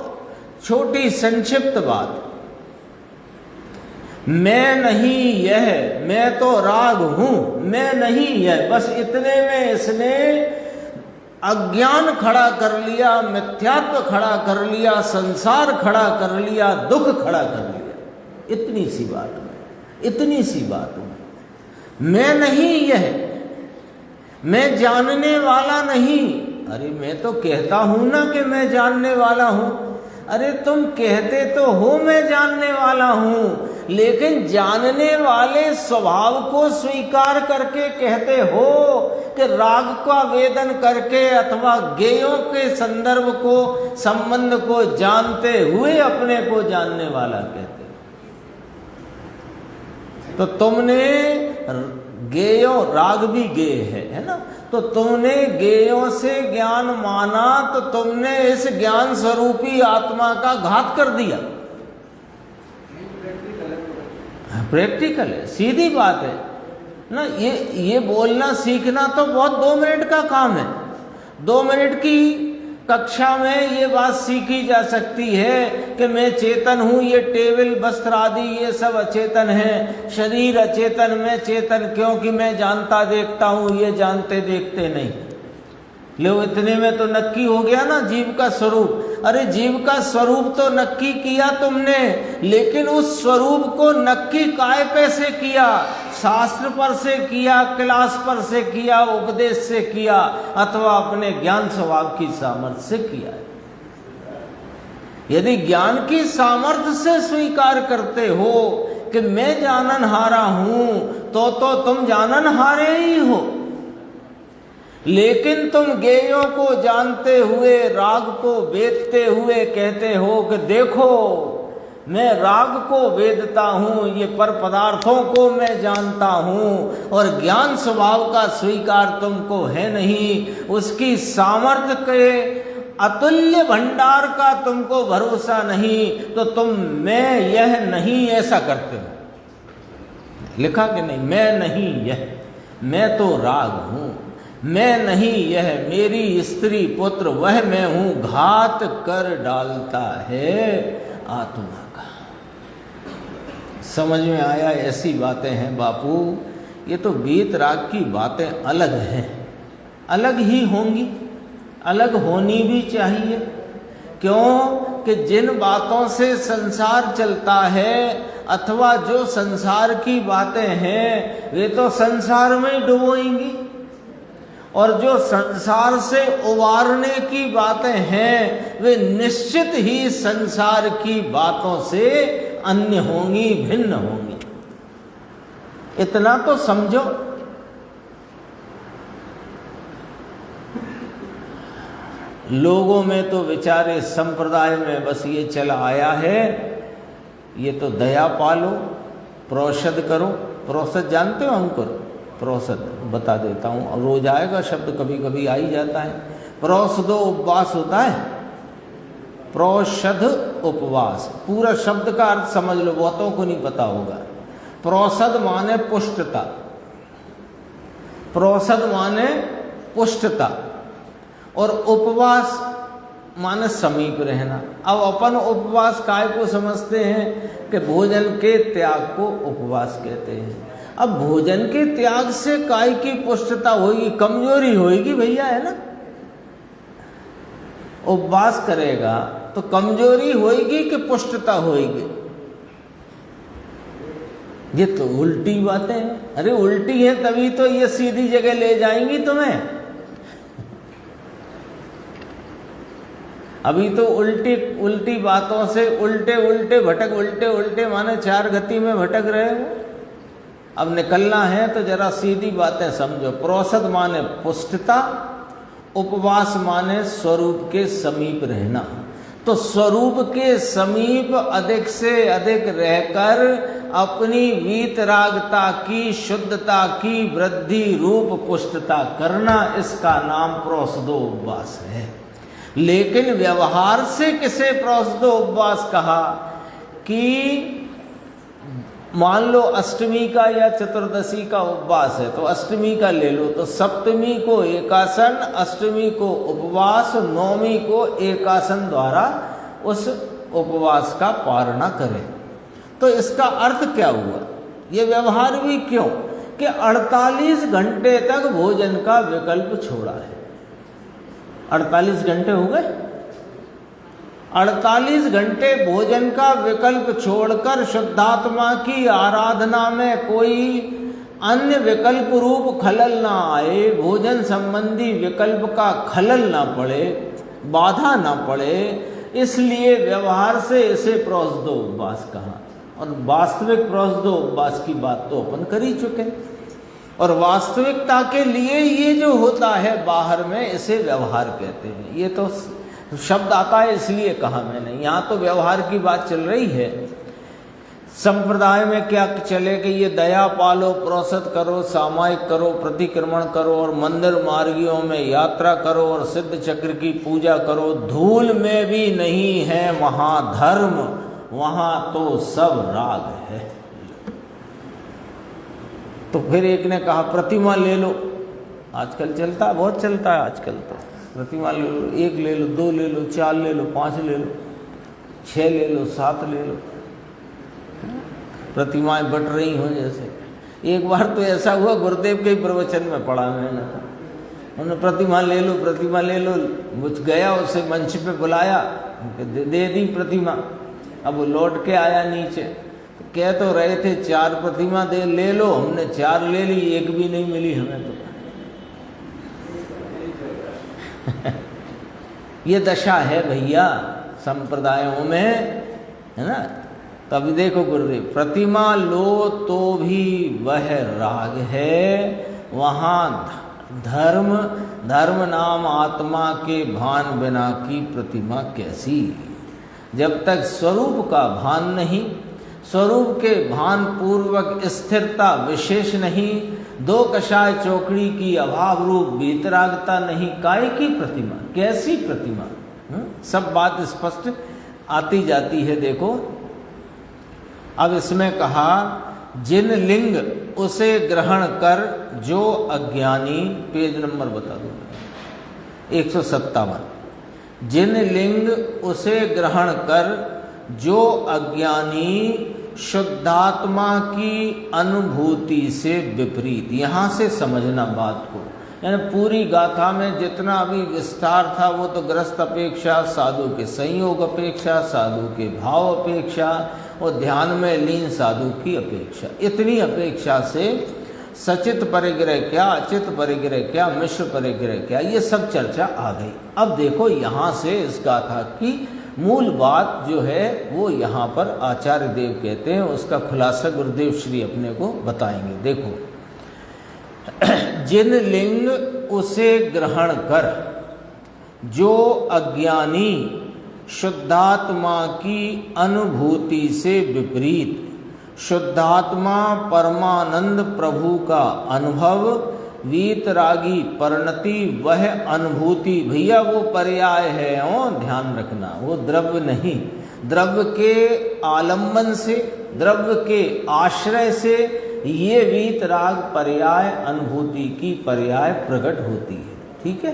छोटी संक्षिप्त बात। मैं नहीं यह, मैं तो राग हूं, मैं नहीं यह, बस इतने में इसने अज्ञान खड़ा कर लिया, मिथ्यात्व खड़ा कर लिया, संसार खड़ा कर लिया, दुख खड़ा कर लिया। इतनी सी बात में, इतनी सी बात में मैं नहीं, यह मैं जानने वाला नहीं। अरे मैं तो कहता हूं ना कि मैं जानने वाला हूं। अरे तुम कहते तो हो मैं जानने वाला हूं, लेकिन जानने वाले स्वभाव को स्वीकार करके कहते हो कि राग का वेदन करके अथवा गेयों के संदर्भ को, संबंध को जानते हुए अपने को जानने वाला कहते। तो तुमने गेयों, राग भी गेय है ना, तो तुमने गेयों से ज्ञान माना तो तुमने इस ज्ञान स्वरूपी आत्मा का घात कर दिया। प्रैक्टिकल है, सीधी बात है ना। ये बोलना सीखना तो बहुत 2 मिनट का काम है। 2 मिनट की कक्षा में ये बात सीखी जा सकती है कि मैं चेतन हूँ, ये टेबल वस्त्र आदि ये सब अचेतन है, शरीर अचेतन, मैं चेतन क्योंकि मैं जानता देखता हूँ, ये जानते देखते नहीं। लो इतने में तो नक्की हो गया ना जीव का स्वरूप। अरे जीव का स्वरूप तो नक्की किया तुमने, लेकिन उस स्वरूप को नक्की काय पे से किया? शास्त्र पर से किया, क्लास पर से किया, उपदेश से किया, अथवा अपने ज्ञान स्वभाव की सामर्थ्य से किया। यदि ज्ञान की सामर्थ्य से स्वीकार करते हो कि मैं जाननहारा हूं, तो तुम जाननहारे ही हो। लेकिन तुम गेयों को जानते हुए, राग को वेदते हुए कहते हो कि देखो मैं राग को वेदता हूँ, ये पर पदार्थों को मैं जानता हूँ, और ज्ञान स्वभाव का स्वीकार तुमको है नहीं, उसकी सामर्थ्य के अतुल्य भंडार का तुमको भरोसा नहीं, तो तुम मैं यह नहीं ऐसा करते हो। लिखा कि नहीं, मैं नहीं यह, मैं तो राग हूँ, मैं नहीं यह मेरी स्त्री पुत्र वह मैं हूं, घात कर डालता है आत्मा का। समझ में आया? ऐसी बातें हैं बापू। ये तो वीत राग की बातें अलग हैं, अलग ही होंगी, अलग होनी भी चाहिए। क्यों कि जिन बातों से संसार चलता है अथवा जो संसार की बातें हैं वे तो संसार में डुबोएंगी, और जो संसार से उबारने की बातें हैं वे निश्चित ही संसार की बातों से अन्य होंगी, भिन्न होंगी। इतना तो समझो। लोगों में तो विचारे संप्रदाय में बस ये चला आया है, ये तो दया पालो, प्रोषद करो। प्रोषद जानते हो अंकुर? प्रोषद बता देता हूँ, और रोज आएगा शब्द, कभी कभी आ ही जाता है। प्रोषदो उपवास होता है, प्रोषद उपवास, पूरा शब्द का अर्थ समझ लो, बहुतों को नहीं पता होगा। प्रोषद माने पुष्टता, प्रोषद माने पुष्टता, और उपवास माने समीप रहना। अब अपन उपवास काय को समझते हैं कि भोजन के त्याग को उपवास कहते हैं। अब भोजन के त्याग से काय की पुष्टता होगी? कमजोरी होगी भैया, है ना। उपवास करेगा तो कमजोरी होगी कि पुष्टता होगी? ये तो उल्टी बातें हैं। अरे उल्टी है तभी तो ये सीधी जगह ले जाएंगी तुम्हें। अभी तो उल्टी उल्टी बातों से उल्टे उल्टे भटक, उल्टे उल्टे माने 4 गति में भटक रहे हो। अब निकलना है तो जरा सीधी बातें समझो। प्रोषद माने पुष्टता, उपवास माने स्वरूप के समीप रहना। तो स्वरूप के समीप अधिक से अधिक रहकर अपनी वीतरागता की, शुद्धता की वृद्धि रूप पुष्टता करना, इसका नाम प्रोषदो उपवास है। लेकिन व्यवहार से किसे प्रोषदो उपवास कहा? कि मान लो अष्टमी का या चतुर्दशी का उपवास है, तो अष्टमी का ले लो, तो सप्तमी को एकासन, अष्टमी को उपवास, नवमी को एकासन द्वारा उस उपवास का पारणा करें। तो इसका अर्थ क्या हुआ? ये व्यवहार भी क्यों कि 48 घंटे तक भोजन का विकल्प छोड़ा है। 48 घंटे हो गए। 48 घंटे भोजन का विकल्प छोड़कर शुद्धात्मा की आराधना में कोई अन्य विकल्प रूप खलल ना आए, भोजन संबंधी विकल्प का खलल ना पड़े, बाधा ना पड़े, इसलिए व्यवहार से इसे प्रोसदो उपवास कहा। और वास्तविक प्रोसदो उपवास की बात तो अपन कर ही चुके, और वास्तविकता के लिए ये जो होता है बाहर में, इसे व्यवहार कहते हैं। ये तो शब्द आता है इसलिए कहा मैंने, यहाँ तो व्यवहार की बात चल रही है। संप्रदाय में क्या चले कि ये दया पालो, प्रोसत करो, सामायिक करो, प्रतिक्रमण करो, और मंदिर मार्गियों में यात्रा करो, और सिद्ध चक्र की पूजा करो। धूल में भी नहीं है महाधर्म, वहाँ तो सब राग है। तो फिर एक ने कहा प्रतिमा ले लो, आजकल चलता है, बहुत चलता है आजकल तो। प्रतिमा ले लो, 1 ले लो, 2 ले लो, 4 ले लो, 5 ले लो, 6 ले लो, 7 ले लो, प्रतिमाएं बट रही हो जैसे। एक बार तो ऐसा हुआ, गुरुदेव के ही प्रवचन में पढ़ा मैंने, उन्होंने प्रतिमा ले लो, प्रतिमा ले लो, मुझ गया, उसे मंच पे बुलाया, दे दी प्रतिमा। अब वो लौट के आया नीचे, कह तो रहे थे 4 प्रतिमा दे ले लो, हमने 4 ले ली, 1 भी नहीं मिली हमें तो। ये दशा है भैया संप्रदायों में, है ना। तभी देखो गुरुदेव, प्रतिमा लो तो भी वह राग है, वहाँ धर्म नाम आत्मा के भान बिना की प्रतिमा कैसी। जब तक स्वरूप का भान नहीं, स्वरूप के भान पूर्वक स्थिरता विशेष नहीं, 2 कषाय चौकड़ी की अभाव रूप वीतरागता नहीं, काय की प्रतिमा, कैसी प्रतिमा। सब बात स्पष्ट आती जाती है। देखो अब इसमें कहा, जिन लिंग उसे ग्रहण कर जो अज्ञानी, पेज नंबर बता दो, 157। जिन लिंग उसे ग्रहण कर जो अज्ञानी शुद्धात्मा की अनुभूति से विपरीत। यहाँ से समझना बात को, यानी पूरी गाथा में जितना अभी विस्तार था वो तो ग्रस्त अपेक्षा, साधु के संयोग अपेक्षा, साधु के भाव अपेक्षा, और ध्यान में लीन साधु की अपेक्षा। इतनी अपेक्षा से सचित परिग्रह क्या, अचित परिग्रह क्या, मिश्र परिग्रह क्या, ये सब चर्चा आ गई। अब देखो यहाँ से इस गाथा की मूल बात जो है वो यहाँ पर आचार्य देव कहते हैं, उसका खुलासा गुरुदेव श्री अपने को बताएंगे। देखो, जिन लिंग उसे ग्रहण कर जो अज्ञानी शुद्धात्मा की अनुभूति से विपरीत, शुद्धात्मा परमानंद प्रभु का अनुभव, वीतरागी परिणति वह अनुभूति, भैया वो पर्याय है, ध्यान रखना, वो द्रव्य नहीं। द्रव्य के आलंबन से, द्रव्य के आश्रय से ये वीतराग पर्याय अनुभूति की पर्याय प्रकट होती है। ठीक है।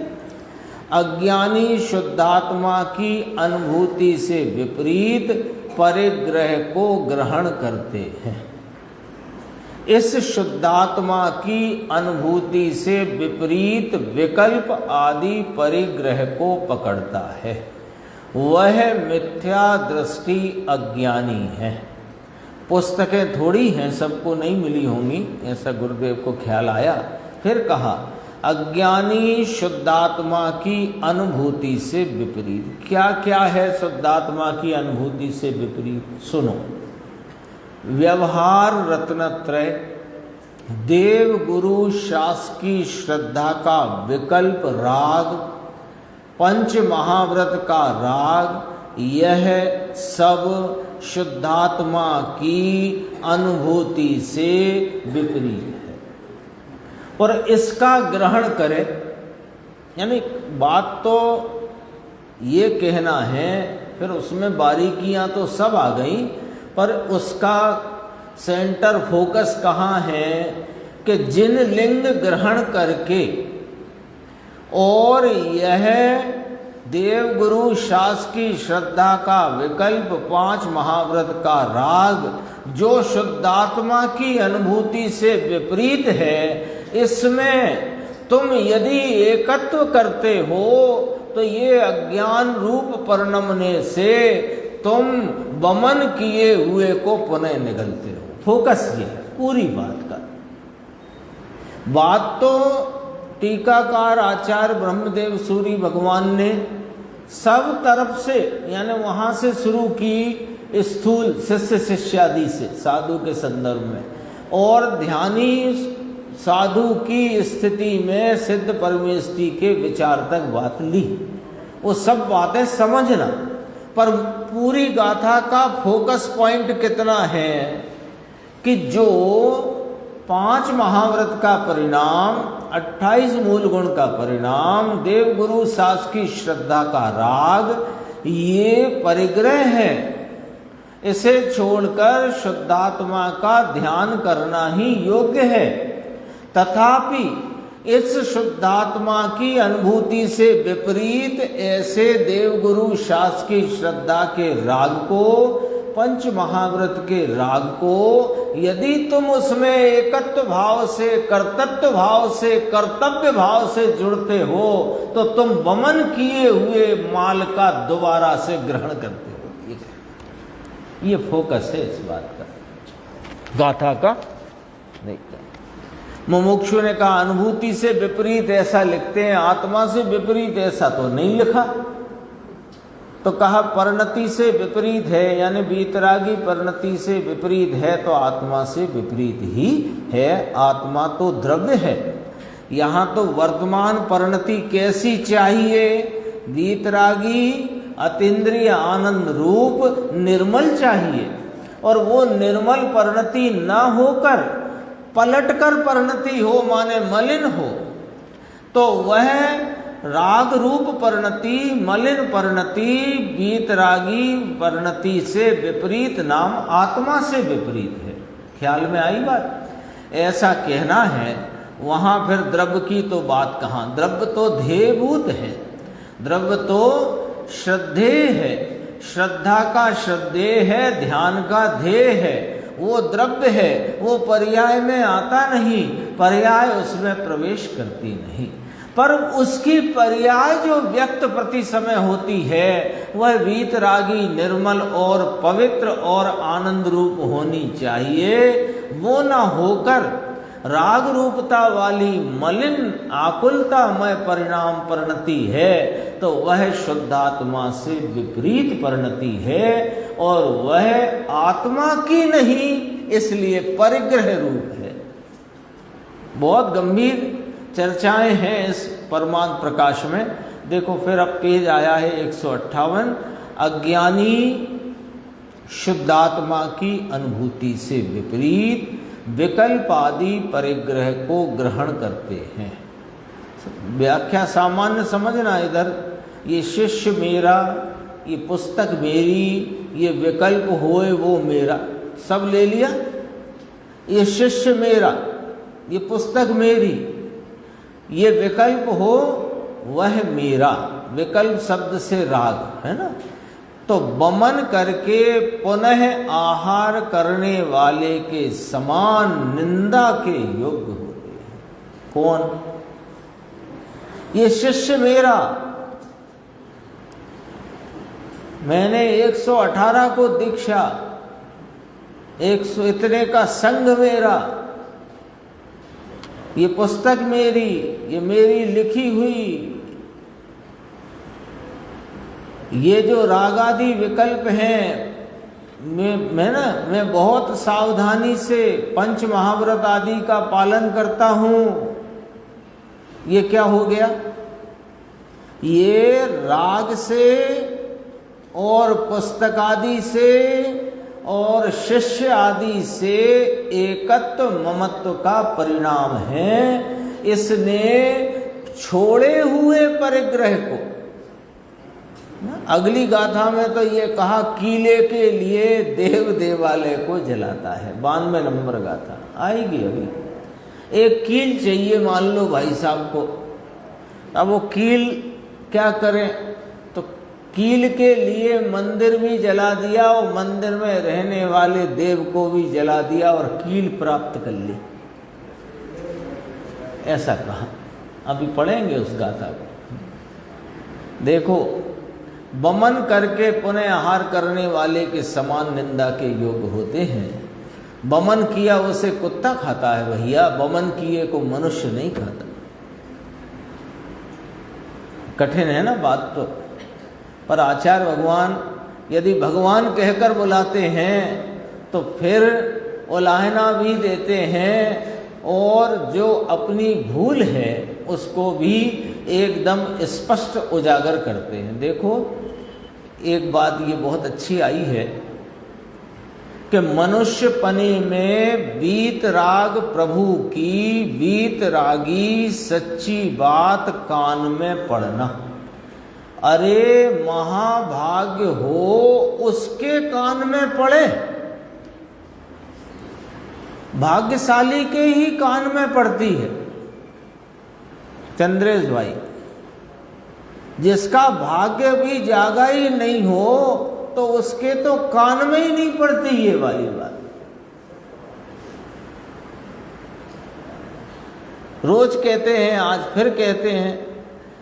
अज्ञानी शुद्धात्मा की अनुभूति से विपरीत परिग्रह को ग्रहण करते हैं। इस शुद्धात्मा की अनुभूति से विपरीत विकल्प आदि परिग्रह को पकड़ता है, वह मिथ्या दृष्टि अज्ञानी है। पुस्तकें थोड़ी हैं, सबको नहीं मिली होंगी, ऐसा गुरुदेव को ख्याल आया। फिर कहा, अज्ञानी शुद्धात्मा की अनुभूति से विपरीत। क्या क्या है शुद्धात्मा की अनुभूति से विपरीत, सुनो। व्यवहार रत्नत्रय, देव गुरु शासकीय श्रद्धा का विकल्प राग, पंच महाव्रत का राग, यह सब शुद्धात्मा की अनुभूति से विपरीत है। और इसका ग्रहण करे, यानी बात तो ये कहना है, फिर उसमें बारीकियां तो सब आ गई, पर उसका सेंटर फोकस कहाँ है कि जिन लिंग ग्रहण करके और यह देव गुरु शासकीय श्रद्धा का विकल्प, 5 महाव्रत का राग, जो शुद्धात्मा की अनुभूति से विपरीत है, इसमें तुम यदि एकत्व करते हो तो ये अज्ञान रूप परिणमने से तुम वमन किए हुए को पुनः निगलते हो। फोकस ये है पूरी बात का। बात तो टीकाकार आचार्य ब्रह्मदेव सूरी भगवान ने सब तरफ से, यानी वहां से शुरू की स्थूल शिष्य शिष्यादि से साधु के संदर्भ में, और ध्यानी साधु की स्थिति में सिद्ध परमेष्टि के विचार तक बात ली। वो सब बातें समझना, पर पूरी गाथा का फोकस पॉइंट कितना है कि जो 5 महाव्रत का परिणाम, 28 मूल गुण का परिणाम, देवगुरु शास की श्रद्धा का राग, ये परिग्रह है। इसे छोड़कर शुद्धात्मा का ध्यान करना ही योग्य है। तथापि इस शुद्धात्मा की अनुभूति से विपरीत ऐसे देवगुरु शास की श्रद्धा के राग को, पंच महाव्रत के राग को, यदि तुम उसमें एकत्व भाव से, कर्तृत्व भाव से, कर्तव्य भाव से जुड़ते हो तो तुम वमन किए हुए माल का दोबारा से ग्रहण करते हो। ये फोकस है इस बात का, गाथा का नहीं। मुमुक्षु ने कहा अनुभूति से विपरीत ऐसा लिखते हैं, आत्मा से विपरीत ऐसा तो नहीं लिखा। तो कहा परिणति से विपरीत है, यानी वीतरागी परिणति से विपरीत है तो आत्मा से विपरीत ही है। आत्मा तो द्रव्य है। यहाँ तो वर्तमान परिणति कैसी चाहिए? वीतरागी अतीन्द्रिय आनंद रूप निर्मल चाहिए, और वो निर्मल परिणति न होकर पलटकर परिणति हो, माने मलिन हो, तो वह राग रूप परिणति, मलिन परिणति, वीतरागी परिणति से विपरीत नाम आत्मा से विपरीत है। ख्याल में आई बात? ऐसा कहना है। वहाँ फिर द्रव्य की तो बात कहाँ? द्रव्य तो ध्येयभूत है, द्रव्य तो श्रद्धेय है, श्रद्धा का श्रद्धेय है, ध्यान का ध्येय है, वो द्रव्य है, वो पर्याय में आता नहीं, पर्याय उसमें प्रवेश करती नहीं। पर उसकी पर्याय जो व्यक्त प्रति समय होती है वह वीतरागी, निर्मल और पवित्र और आनंद रूप होनी चाहिए। वो न होकर राग रूपता वाली मलिन आकुलतामय परिणाम परिणति है, तो वह शुद्धात्मा से विपरीत परिणति है, और वह आत्मा की नहीं, इसलिए परिग्रह रूप है। बहुत गंभीर चर्चाएं हैं इस परमार्थ प्रकाश में। देखो फिर अब पेज आया है 158। अज्ञानी शुद्धात्मा की अनुभूति से विपरीत विकल्प आदि परिग्रह को ग्रहण करते हैं। व्याख्या सामान्य समझना। इधर ये शिष्य मेरा, ये पुस्तक मेरी, ये विकल्प होए वो मेरा, सब ले लिया। ये शिष्य मेरा, ये पुस्तक मेरी, ये विकल्प हो वह मेरा। विकल्प शब्द से राग है ना। तो वमन करके पुनः आहार करने वाले के समान निंदा के योग्य होते हैं। कौन? ये शिष्य मेरा, मैंने 118 को दीक्षा, 100 इतने का संघ मेरा, ये पुस्तक मेरी, ये मेरी लिखी हुई, ये जो रागादि विकल्प हैं, मैं बहुत सावधानी से पंच महाव्रत आदि का पालन करता हूँ। ये क्या हो गया? ये राग से और पुस्तक आदि से और शिष्य आदि से एकत्व ममत्व का परिणाम है। इसने छोड़े हुए परिग्रह को, अगली गाथा में तो ये कहा कीले के लिए देव देवालय को जलाता है। 92 नंबर गाथा आएगी अभी। एक कील चाहिए मान लो भाई साहब को, अब वो कील क्या करें? तो कील के लिए मंदिर भी जला दिया और मंदिर में रहने वाले देव को भी जला दिया और कील प्राप्त कर ली, ऐसा कहा। अभी पढ़ेंगे उस गाथा को। देखो, वमन करके पुनः आहार करने वाले के समान निंदा के योग्य होते हैं। वमन किया उसे कुत्ता खाता है भैया, वमन किए को मनुष्य नहीं खाता। कठिन है ना बात तो, पर आचार्य भगवान यदि भगवान कहकर बुलाते हैं तो फिर उलाहना भी देते हैं, और जो अपनी भूल है उसको भी एकदम स्पष्ट उजागर करते हैं। देखो, एक बात ये बहुत अच्छी आई है कि मनुष्य पने में वीतराग प्रभु की वीतरागी सच्ची बात कान में पड़ना। अरे महाभाग्य हो उसके कान में पड़े, भाग्यशाली के ही कान में पड़ती है। चंद्रेश भाई, जिसका भाग्य भी जागा ही नहीं हो तो उसके तो कान में ही नहीं पड़ती ये वाली बात। रोज कहते हैं, आज फिर कहते हैं,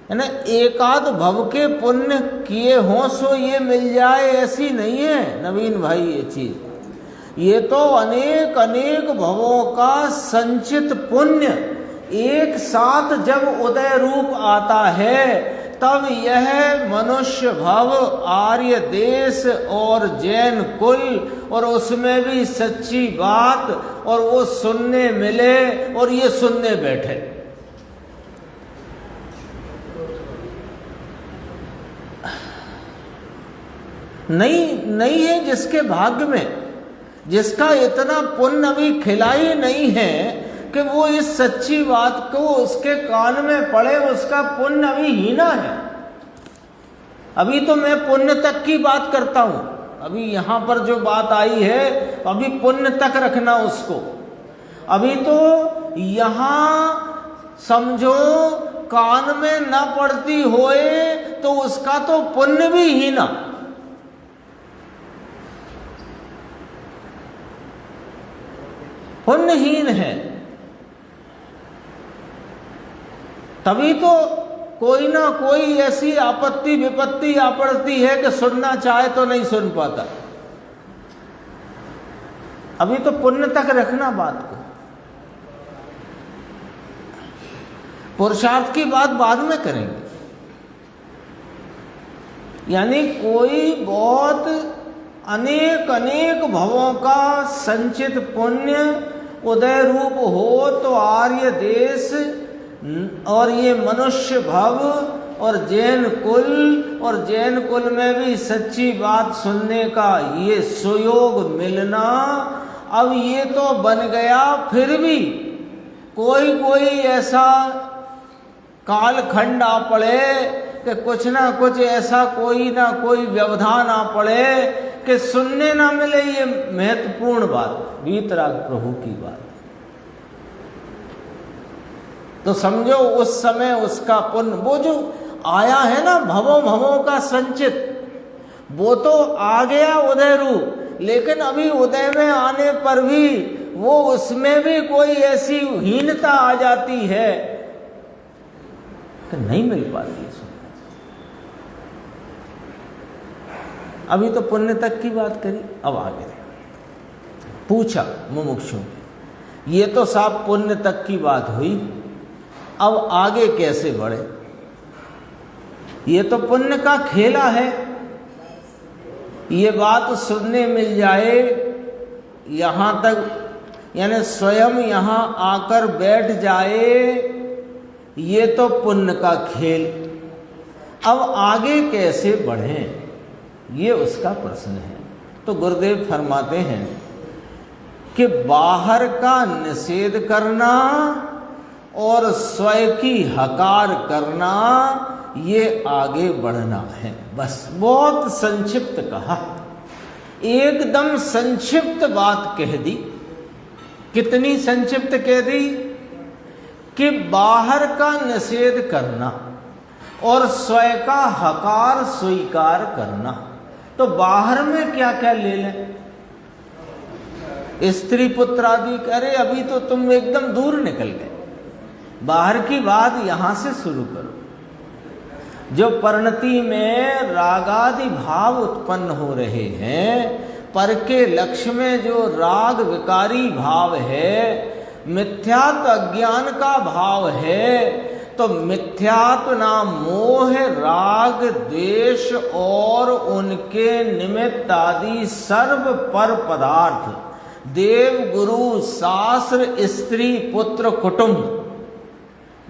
है ना, एकाध भव के पुण्य किए हों सो ये मिल जाए, ऐसी नहीं है नवीन भाई ये चीज। ये तो अनेक अनेक भवों का संचित पुण्य एक साथ जब उदय रूप आता है, तब यह मनुष्य भव, आर्य देश और जैन कुल, और उसमें भी सच्ची बात, और वो सुनने मिले और ये सुनने बैठे। नहीं है जिसके भाग्य में, जिसका इतना पुण्य अभी खिला ही नहीं है कि वो इस सच्ची बात को उसके कान में पड़े, उसका पुण्य अभी हीना है। अभी तो मैं पुण्य तक की बात करता हूं, अभी यहां पर जो बात आई है अभी पुण्य तक रखना उसको। अभी तो यहां समझो कान में न पड़ती होए तो उसका तो पुण्य भी हीना। पुण्यहीन है। तभी तो कोई ना कोई ऐसी आपत्ति विपत्ति आ पड़ती है कि सुनना चाहे तो नहीं सुन पाता। अभी तो पुण्य तक रखना बात को, पुरुषार्थ की बात बाद में करेंगे। यानी कोई बहुत अनेक अनेक भवों का संचित पुण्य उदय रूप हो तो आर्य देश और ये मनुष्य भव और जैन कुल, और जैन कुल में भी सच्ची बात सुनने का ये सुयोग मिलना, अब ये तो बन गया। फिर भी कोई ऐसा कालखंड आ पड़े कि कुछ ना कुछ ऐसा कोई ना कोई व्यवधान आ पड़े कि सुनने ना मिले ये महत्वपूर्ण बात, वीतराग प्रभु की बात। तो समझो उस समय उसका पुण्य, वो जो आया है ना भवों का संचित, वो तो आ गया उदय रूप, लेकिन अभी उदय में आने पर भी वो उसमें भी कोई ऐसी हीनता आ जाती है कि नहीं मिल पाती है। अभी तो पुण्य तक की बात करी, अब आगे पूछा मुमुक्षु, ये तो साफ पुण्य तक की बात हुई, अब आगे कैसे बढ़े? ये तो पुण्य का खेला है। ये बात सुनने मिल जाए यहाँ तक, यानी स्वयं यहाँ आकर बैठ जाए, ये तो पुण्य का खेल। अब आगे कैसे बढ़ें, ये उसका प्रश्न है। तो गुरुदेव फरमाते हैं कि बाहर का निषेध करना और स्वयं की हकार करना, ये आगे बढ़ना है। बस बहुत संक्षिप्त कहा, एकदम संक्षिप्त बात कह दी। कितनी संक्षिप्त कह दी कि बाहर का निषेध करना और स्वयं का हकार स्वीकार करना। तो बाहर में क्या क्या ले लें? स्त्री पुत्र आदि, अरे अभी तो तुम एकदम दूर निकल गए, बाहर की बात यहां से शुरू करो। जो परिणति में रागादि भाव उत्पन्न हो रहे हैं, पर के लक्ष्य में जो राग विकारी भाव है, मिथ्यात्व अज्ञान का भाव है, तो मिथ्यात्व नाम मोह, राग, द्वेष और उनके निमित्त आदि सर्व पर पदार्थ, देव, गुरु, शास्त्र, स्त्री, पुत्र, कुटुंब,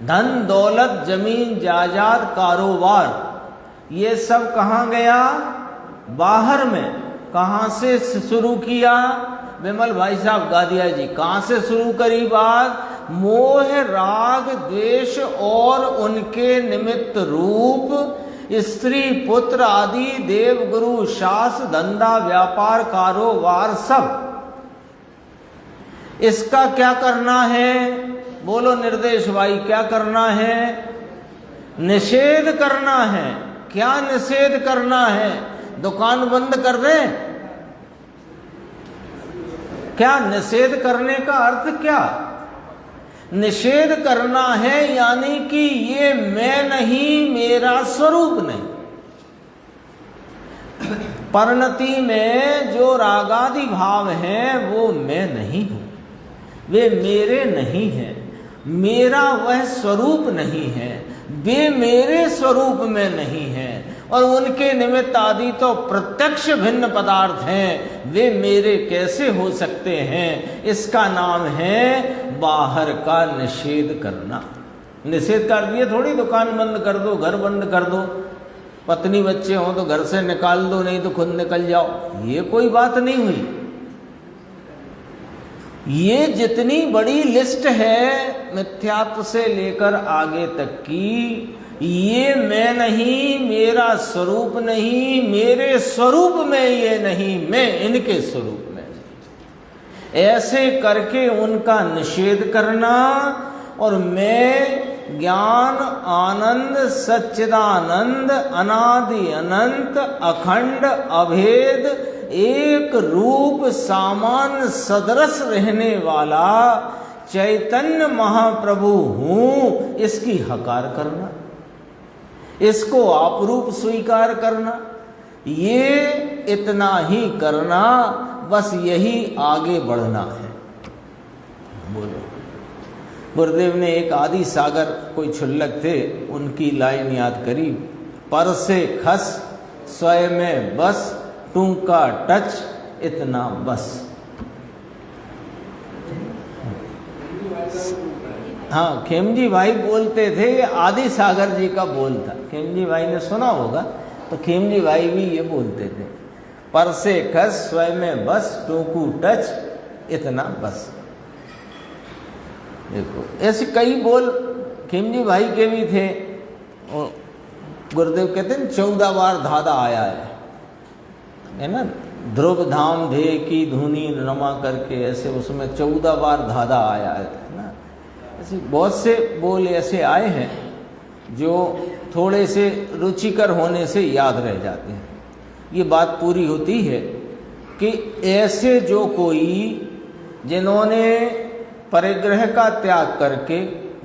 धन, दौलत, जमीन, जायदाद, कारोबार, ये सब कहाँ गया? बाहर में। कहाँ से शुरू किया? विमल भाई साहब गादिया जी, कहाँ से शुरू करी बात? मोह, राग, द्वेष और उनके निमित्त रूप स्त्री, पुत्र आदि, देव, गुरु, शास्त्र, धंधा, व्यापार, कारोबार, सब। इसका क्या करना है? बोलो निर्देश भाई, क्या करना है? निषेध करना है। क्या निषेध करना है? दुकान बंद कर दें? क्या निषेध करने का अर्थ क्या? निषेध करना है, यानी कि ये मैं नहीं, मेरा स्वरूप नहीं। परिणति में जो रागादि भाव हैं वो मैं नहीं हूं, वे मेरे नहीं हैं, मेरा वह स्वरूप नहीं है, वे मेरे स्वरूप में नहीं है, और उनके निमित्त आदि तो प्रत्यक्ष भिन्न पदार्थ हैं, वे मेरे कैसे हो सकते हैं? इसका नाम है बाहर का निषेध करना। निषेध कर दिए थोड़ी दुकान बंद कर दो, घर बंद कर दो, पत्नी बच्चे हों तो घर से निकाल दो, नहीं तो खुद निकल जाओ, ये कोई बात नहीं हुई। ये जितनी बड़ी लिस्ट है मिथ्यात्व से लेकर आगे तक की, ये मैं नहीं, मेरा स्वरूप नहीं, मेरे स्वरूप में ये नहीं, मैं इनके स्वरूप में नहीं, ऐसे करके उनका निषेध करना। और मैं ज्ञान, आनंद, सच्चिदानंद, अनादि अनंत, अखंड, अभेद, एक रूप, सामान्य, सदरस रहने वाला चैतन्य महाप्रभु हूं, इसकी हकार करना, इसको आपरूप स्वीकार करना, ये इतना ही करना, बस यही आगे बढ़ना है। बोलो। गुरुदेव ने एक आदि सागर, कोई क्षुल्लक थे, उनकी लाइन याद करी, पर से खस स्वयं में बस, टू का टच इतना बस। हाँ, खेमजी भाई बोलते थे, ये आदि सागर जी का बोल था, खेमजी भाई ने सुना होगा, तो खेमजी भाई भी ये बोलते थे, पर से खस स्वयं में बस, टू टच इतना बस। देखो ऐसे कई बोल खेमजी भाई के भी थे। और गुरुदेव कहते हैं 14 बार धादा आया है ना, ध्रुव धाम धे की धुनी रमा करके, ऐसे उसमें 14 बार धादा आया है ना। ऐसे बहुत से बोल ऐसे आए हैं जो थोड़े से रुचिकर होने से याद रह जाते हैं। ये बात पूरी होती है कि ऐसे जो कोई जिन्होंने परिग्रह का त्याग करके,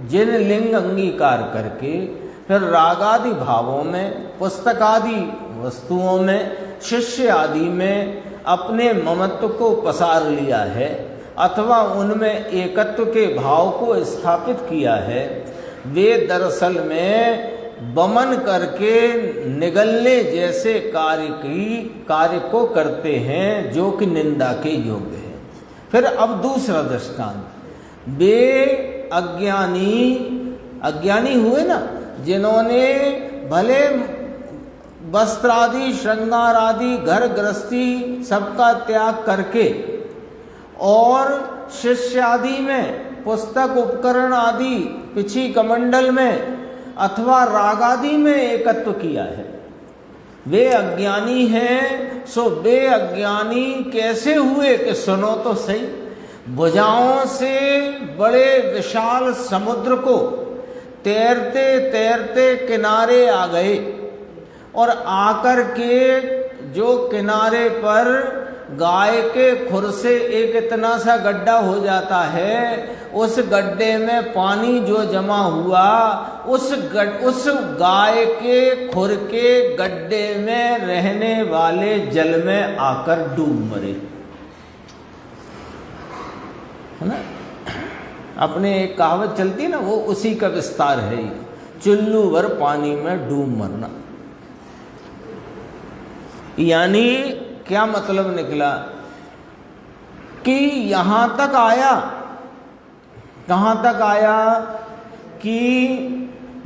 जिन लिंग अंगीकार करके, फिर रागादि भावों में, पुस्तक आदि वस्तुओं में, शिष्य आदि में अपने ममत्व को पसार लिया है, अथवा उनमें एकत्व के भाव को स्थापित किया है, वे दरअसल में बमन करके निगलने जैसे कार्य को करते हैं जो कि निंदा के योग्य है। फिर अब दूसरा दृष्टांत, वे अज्ञानी हुए ना, जिन्होंने भले वस्त्र आदि, श्रृंगार आदि, घर गृहस्थी सबका त्याग करके और शिष्य आदि में, पुस्तक उपकरण आदि, पिछी कमंडल में अथवा राग आदि में एकत्व किया है, वे अज्ञानी हैं। सो वे अज्ञानी कैसे हुए कि सुनो तो सही। भुजाओं से बड़े विशाल समुद्र को तैरते तैरते किनारे आ गए, और आकर के जो किनारे पर गाय के खुर से एक इतना सा गड्ढा हो जाता है, उस गड्ढे में पानी जो जमा हुआ उस गाय के खुर के गड्ढे में रहने वाले जल में आकर डूब मरे, है ना। अपने एक कहावत चलती है ना, वो उसी का विस्तार है, चुल्लू भर पानी में डूब मरना। यानी क्या मतलब निकला कि यहां तक आया, कहां तक आया कि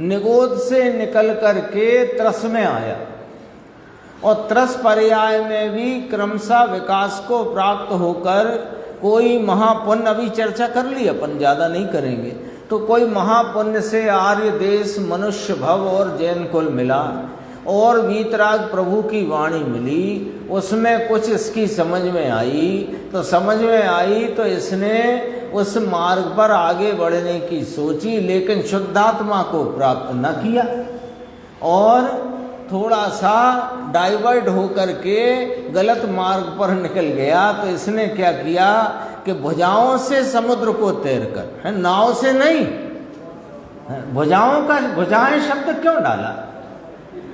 निगोद से निकल करके त्रस में आया, और त्रस पर्याय में भी क्रमशः विकास को प्राप्त होकर कोई महापुण्य, अभी चर्चा कर ली अपन, ज़्यादा नहीं करेंगे, तो कोई महापुण्य से आर्य देश, मनुष्य भव और जैन कुल मिला, और वीतराग प्रभु की वाणी मिली, उसमें कुछ इसकी समझ में आई, तो इसने उस मार्ग पर आगे बढ़ने की सोची, लेकिन शुद्धात्मा को प्राप्त न किया और थोड़ा सा डाइवर्ट होकर के गलत मार्ग पर निकल गया। तो इसने क्या किया कि भुजाओं से समुद्र को तैरकर, है, नाव से नहीं, भुजाएं शब्द क्यों डाला,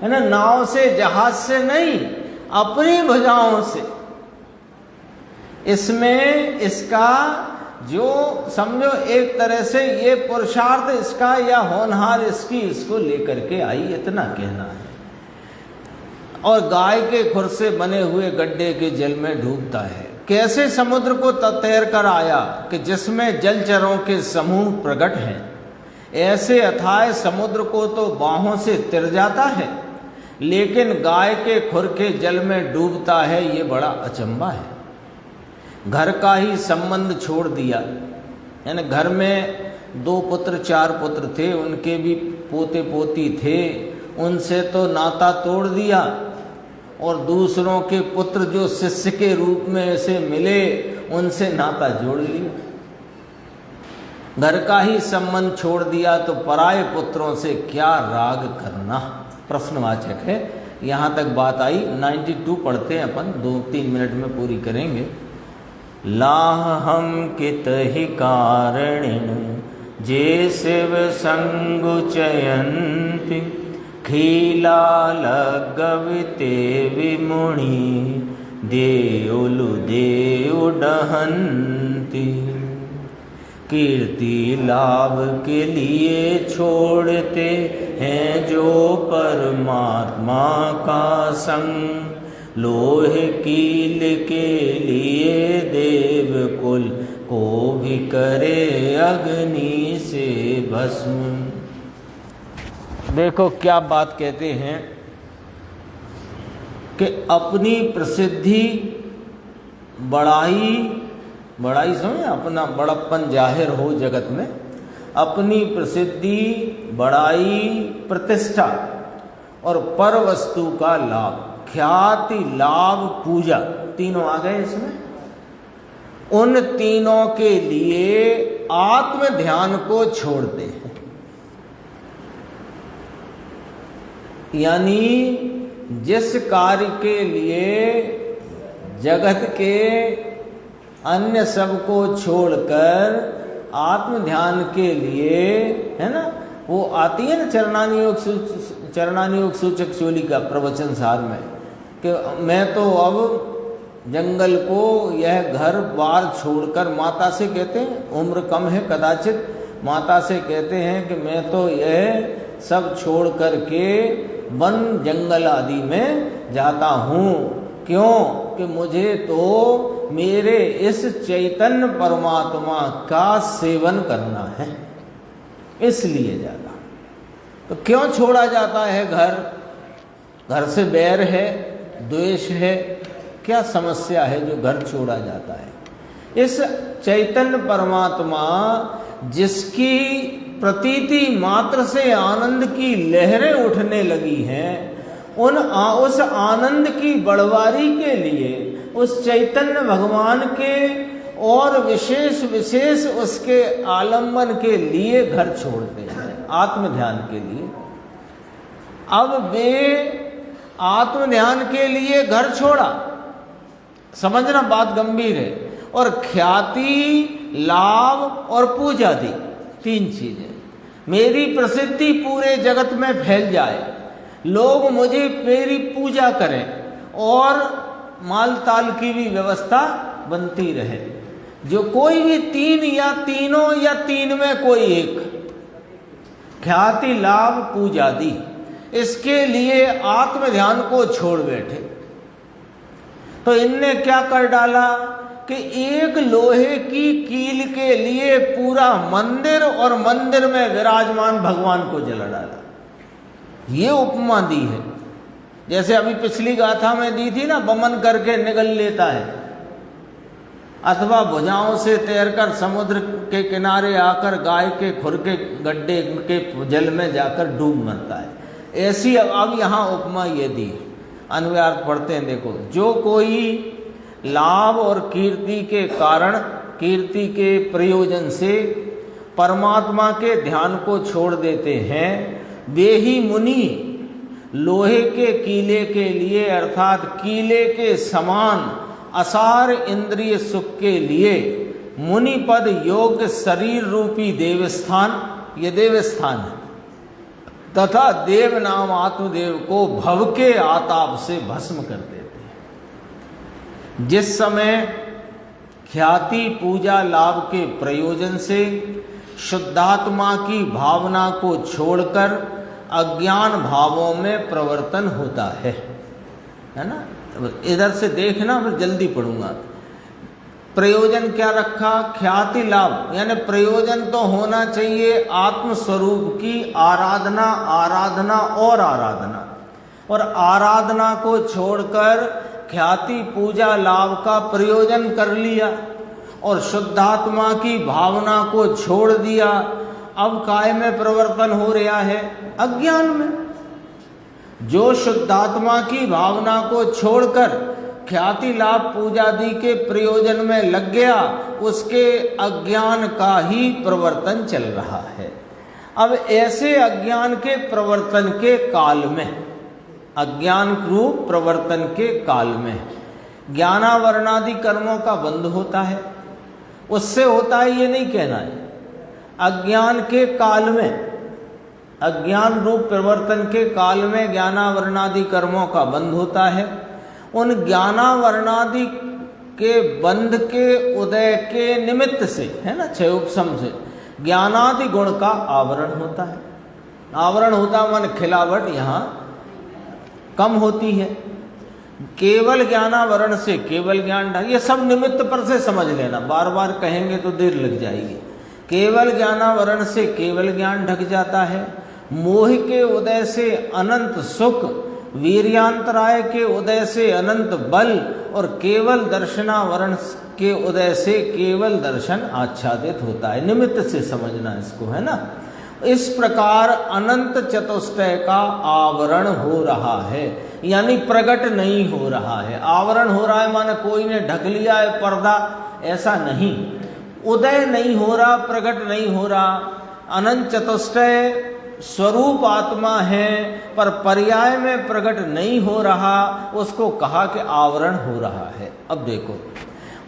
है ना, नाव से जहाज से नहीं, अपनी भुजाओं से। इसमें इसका जो समझो एक तरह से ये पुरुषार्थ इसका या होनहार इसको लेकर के आई, इतना कहना है। और गाय के खुर से बने हुए गड्ढे के जल में डूबता है। कैसे समुद्र को तैर कर आया कि जिसमें जलचरों के समूह प्रकट हैं, ऐसे अथाह समुद्र को तो बाहों से तिर जाता है, लेकिन गाय के खुर के जल में डूबता है, ये बड़ा अचंभा है। घर का ही संबंध छोड़ दिया, यानी घर में 2 पुत्र 4 पुत्र थे, उनके भी पोते पोती थे, उनसे तो नाता तोड़ दिया, और दूसरों के पुत्र जो शिष्य के रूप में ऐसे मिले, उनसे नाता जोड़ लिया। घर का ही संबंध छोड़ दिया तो पराये पुत्रों से क्या राग करना, प्रश्नवाचक है। यहाँ तक बात आई। 92 पढ़ते हैं अपन, 2-3 मिनट में पूरी करेंगे। लाह हम कित ही कारणिन जे शिव संगु चयंति, खीला लगविते विमुनि देउलु देउ डहंती। कीर्ति लाभ के लिए छोड़ते हैं जो परमात्मा का संग, लोह कील के लिए देव कुल को भी करे अग्नि से भस्म। देखो क्या बात कहते हैं कि अपनी प्रसिद्धि बड़ाई समझे, अपना बड़प्पन जाहिर हो जगत में, अपनी प्रसिद्धि, बड़ाई, प्रतिष्ठा और पर वस्तु का लाभ, ख्याति, लाभ, पूजा, तीनों आ गए इसमें। उन तीनों के लिए आत्म ध्यान को छोड़ते हैं। यानी जिस कार्य के लिए जगत के अन्य सब को छोड़कर आत्म ध्यान के लिए, है ना, वो आती है ना चरणानी योग सूचक चोली का प्रवचन सार में, कि मैं तो अब जंगल को, यह घर बार छोड़कर, माता से कहते हैं, उम्र कम है कदाचित, माता से कहते हैं कि मैं तो यह सब छोड़ करके वन जंगल आदि में जाता हूँ। क्यों? कि मुझे तो मेरे इस चैतन्य परमात्मा का सेवन करना है, इसलिए जाता। तो क्यों छोड़ा जाता है घर? घर से बैर है, द्वेष है, क्या समस्या है जो घर छोड़ा जाता है? इस चैतन्य परमात्मा जिसकी प्रतीति मात्र से आनंद की लहरें उठने लगी हैं, उस आनंद की बढ़वारी के लिए, उस चैतन्य भगवान के और विशेष उसके आलम्बन के लिए घर छोड़ते हैं, आत्म ध्यान के लिए। अब वे आत्म ध्यान के लिए घर छोड़ा, समझना, बात गंभीर है। और ख्याति, लाभ और पूजा दी, तीन चीजें। मेरी प्रसिद्धि पूरे जगत में फैल जाए, लोग मुझे मेरी पूजा करें और माल ताल की भी व्यवस्था बनती रहे। जो कोई भी तीन या तीनों या तीन में कोई एक, ख्याति, लाभ, पूजा दी, इसके लिए आत्म ध्यान को छोड़ बैठे। तो इनने क्या कर डाला कि एक लोहे की कील के लिए पूरा मंदिर और मंदिर में विराजमान भगवान को जला डाला। ये उपमा दी है। जैसे अभी पिछली गाथा में दी थी ना, बमन करके निगल लेता है, अथवा भुजाओं से तैरकर समुद्र के किनारे आकर गाय के खुर के गड्ढे के जल में जाकर डूब मरता है। ऐसी अब यहाँ उपमा ये दी, अनुवाद पढ़ते हैं। देखो, जो कोई लाभ और कीर्ति के कारण, कीर्ति के प्रयोजन से परमात्मा के ध्यान को छोड़ देते हैं, वे ही मुनि लोहे के कीले के लिए अर्थात कीले के समान असार इंद्रिय सुख के लिए मुनि पद योग्य शरीर रूपी देवस्थान, ये देवस्थान है, तथा देव नाम आत्मदेव को भव के आताप से भस्म कर देते हैं। जिस समय ख्याति, पूजा, लाभ के प्रयोजन से शुद्धात्मा की भावना को छोड़कर अज्ञान भावों में प्रवर्तन होता है ना। इधर से देखना, फिर जल्दी पढ़ूंगा। प्रयोजन क्या रखा? ख्याति, लाभ, यानी प्रयोजन तो होना चाहिए आत्मस्वरूप की आराधना, आराधना और आराधना, और आराधना को छोड़कर ख्याति, पूजा, लाभ का प्रयोजन कर लिया और शुद्धात्मा की भावना को छोड़ दिया। अब काय में प्रवर्तन हो रहा है? अज्ञान में। जो शुद्धात्मा की भावना को छोड़कर ख्याति, लाभ, पूजादि के प्रयोजन में लग गया, उसके अज्ञान का ही प्रवर्तन चल रहा है। अब ऐसे अज्ञान के प्रवर्तन के काल में, अज्ञान रूप प्रवर्तन के काल में ज्ञानावरणादि कर्मों का बंध होता है। उससे होता है ये नहीं कहना है। अज्ञान के काल में, अज्ञान रूप प्रवर्तन के काल में ज्ञानावरणादि कर्मों का बंध होता है। उन ज्ञानावरणादि के बंध के उदय के निमित्त से, है ना, छह उपसम से ज्ञानादि गुण का आवरण होता है। आवरण होता मन खिलावट यहाँ कम होती है। केवल ज्ञानावरण से केवल ज्ञान ढक, ये सब निमित्त पर से समझ लेना, बार बार कहेंगे तो देर लग जाएगी। केवल ज्ञानावरण से केवल ज्ञान ढक जाता है। मोह के उदय से अनंत सुख, वीर्यांतराय के उदय से अनंत बल और केवल दर्शनावरण के उदय से केवल दर्शन आच्छादित होता है। निमित्त से समझना इसको, है ना। इस प्रकार अनंत चतुष्टय का आवरण हो रहा है, यानी प्रकट नहीं हो रहा है। आवरण हो रहा है माने कोई ने ढक लिया है पर्दा, ऐसा नहीं। उदय नहीं हो रहा, प्रकट नहीं हो रहा। अनंत चतुष्टय स्वरूप आत्मा है, पर पर्याय में प्रकट नहीं हो रहा, उसको कहा कि आवरण हो रहा है। अब देखो,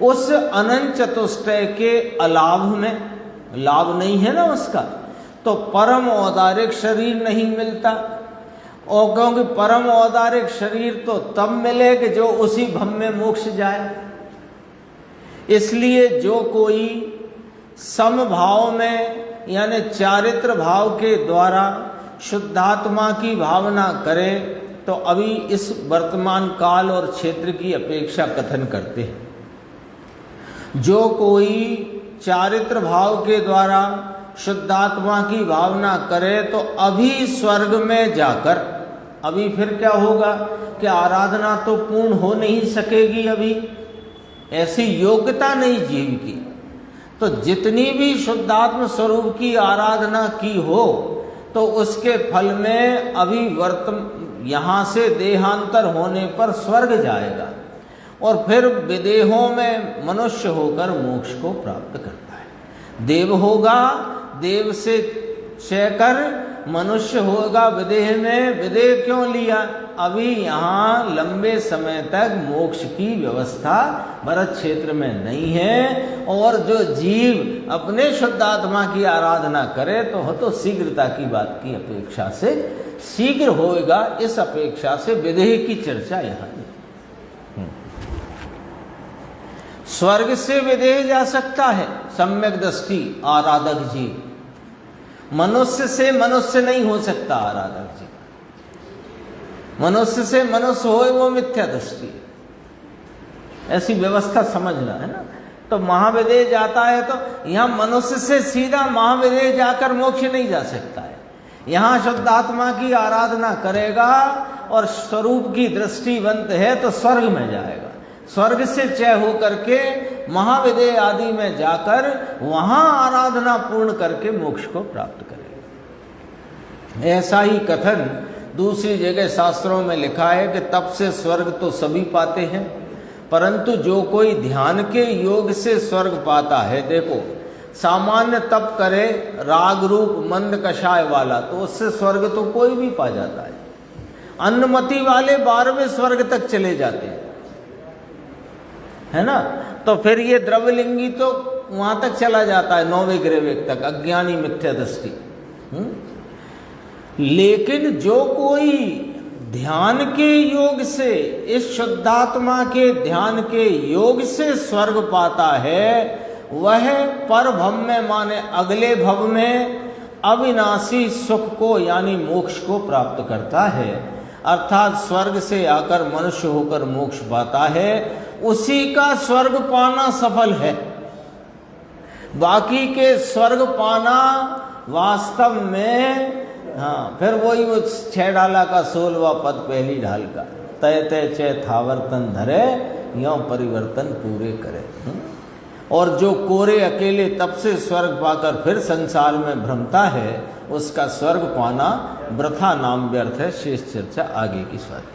उस अनंत चतुष्टय के अलाभ में, लाभ नहीं है ना उसका, तो परम औदारिक शरीर नहीं मिलता। और क्योंकि परम औदारिक शरीर तो तब मिले कि जो उसी भम में मोक्ष जाए। इसलिए जो कोई समभाव में, यानी चारित्र भाव के द्वारा शुद्धात्मा की भावना करे, तो अभी इस वर्तमान काल और क्षेत्र की अपेक्षा कथन करते हैं। जो कोई चारित्र भाव के द्वारा शुद्धात्मा की भावना करे तो अभी स्वर्ग में जाकर, अभी फिर क्या होगा कि आराधना तो पूर्ण हो नहीं सकेगी, अभी ऐसी योग्यता नहीं जीव की। तो जितनी भी शुद्धात्म स्वरूप की आराधना की हो, तो उसके फल में अभी यहाँ से देहांतर होने पर स्वर्ग जाएगा और फिर विदेहों में मनुष्य होकर मोक्ष को प्राप्त करता है। देव होगा, देव से चयकर मनुष्य होगा विदेह में, विदेह क्यों लिया? अभी यहाँ लंबे समय तक मोक्ष की व्यवस्था भरत क्षेत्र में नहीं है, और जो जीव अपने शुद्ध आत्मा की आराधना करे तो शीघ्रता की बात की अपेक्षा से शीघ्र होएगा, इस अपेक्षा से विदेह की चर्चा यहाँ। स्वर्ग से विदेह जा सकता है सम्यक दृष्टि आराधक जी, मनुष्य से मनुष्य नहीं हो सकता आराधक जी। मनुष्य से मनुष्य होए वो मिथ्या दृष्टि, ऐसी व्यवस्था समझना है ना। तो महाविदेह जाता है तो यहाँ मनुष्य से सीधा महाविदेह जाकर मोक्ष नहीं जा सकता है। यहाँ शुद्ध आत्मा की आराधना करेगा और स्वरूप की दृष्टिवंत है तो स्वर्ग में जाएगा, स्वर्ग से चय हो करके महाविदेह आदि में जाकर वहां आराधना पूर्ण करके मोक्ष को प्राप्त करेगा। ऐसा ही कथन दूसरी जगह शास्त्रों में लिखा है कि तप से स्वर्ग तो सभी पाते हैं, परंतु जो कोई ध्यान के योग से स्वर्ग पाता है, देखो सामान्य तप करे राग रूप मंद कषाय वाला तो उससे स्वर्ग तो कोई भी पा जाता है। अन्नमति वाले 12वें स्वर्ग तक चले जाते हैं, है ना। तो फिर ये द्रव्यलिंगी तो वहां तक चला जाता है 9वें ग्रह तक, अज्ञानी मिथ्या दृष्टि। लेकिन जो कोई ध्यान के योग से, इस शुद्धात्मा के ध्यान के योग से स्वर्ग पाता है, वह पर भव में माने अगले भव में अविनाशी सुख को यानी मोक्ष को प्राप्त करता है। अर्थात स्वर्ग से आकर मनुष्य होकर मोक्ष पाता है, उसी का स्वर्ग पाना सफल है। बाकी के स्वर्ग पाना वास्तव में फिर वही वो 6 डाला का 16वां पद पहली ढाल का, तय तय चय थावर्तन धरे यों परिवर्तन पूरे करे। और जो कोरे अकेले तब से स्वर्ग पाकर फिर संसार में भ्रमता है, उसका स्वर्ग पाना वृथा नाम व्यर्थ है। शेष चर्चा आगे की स्वाध्याय।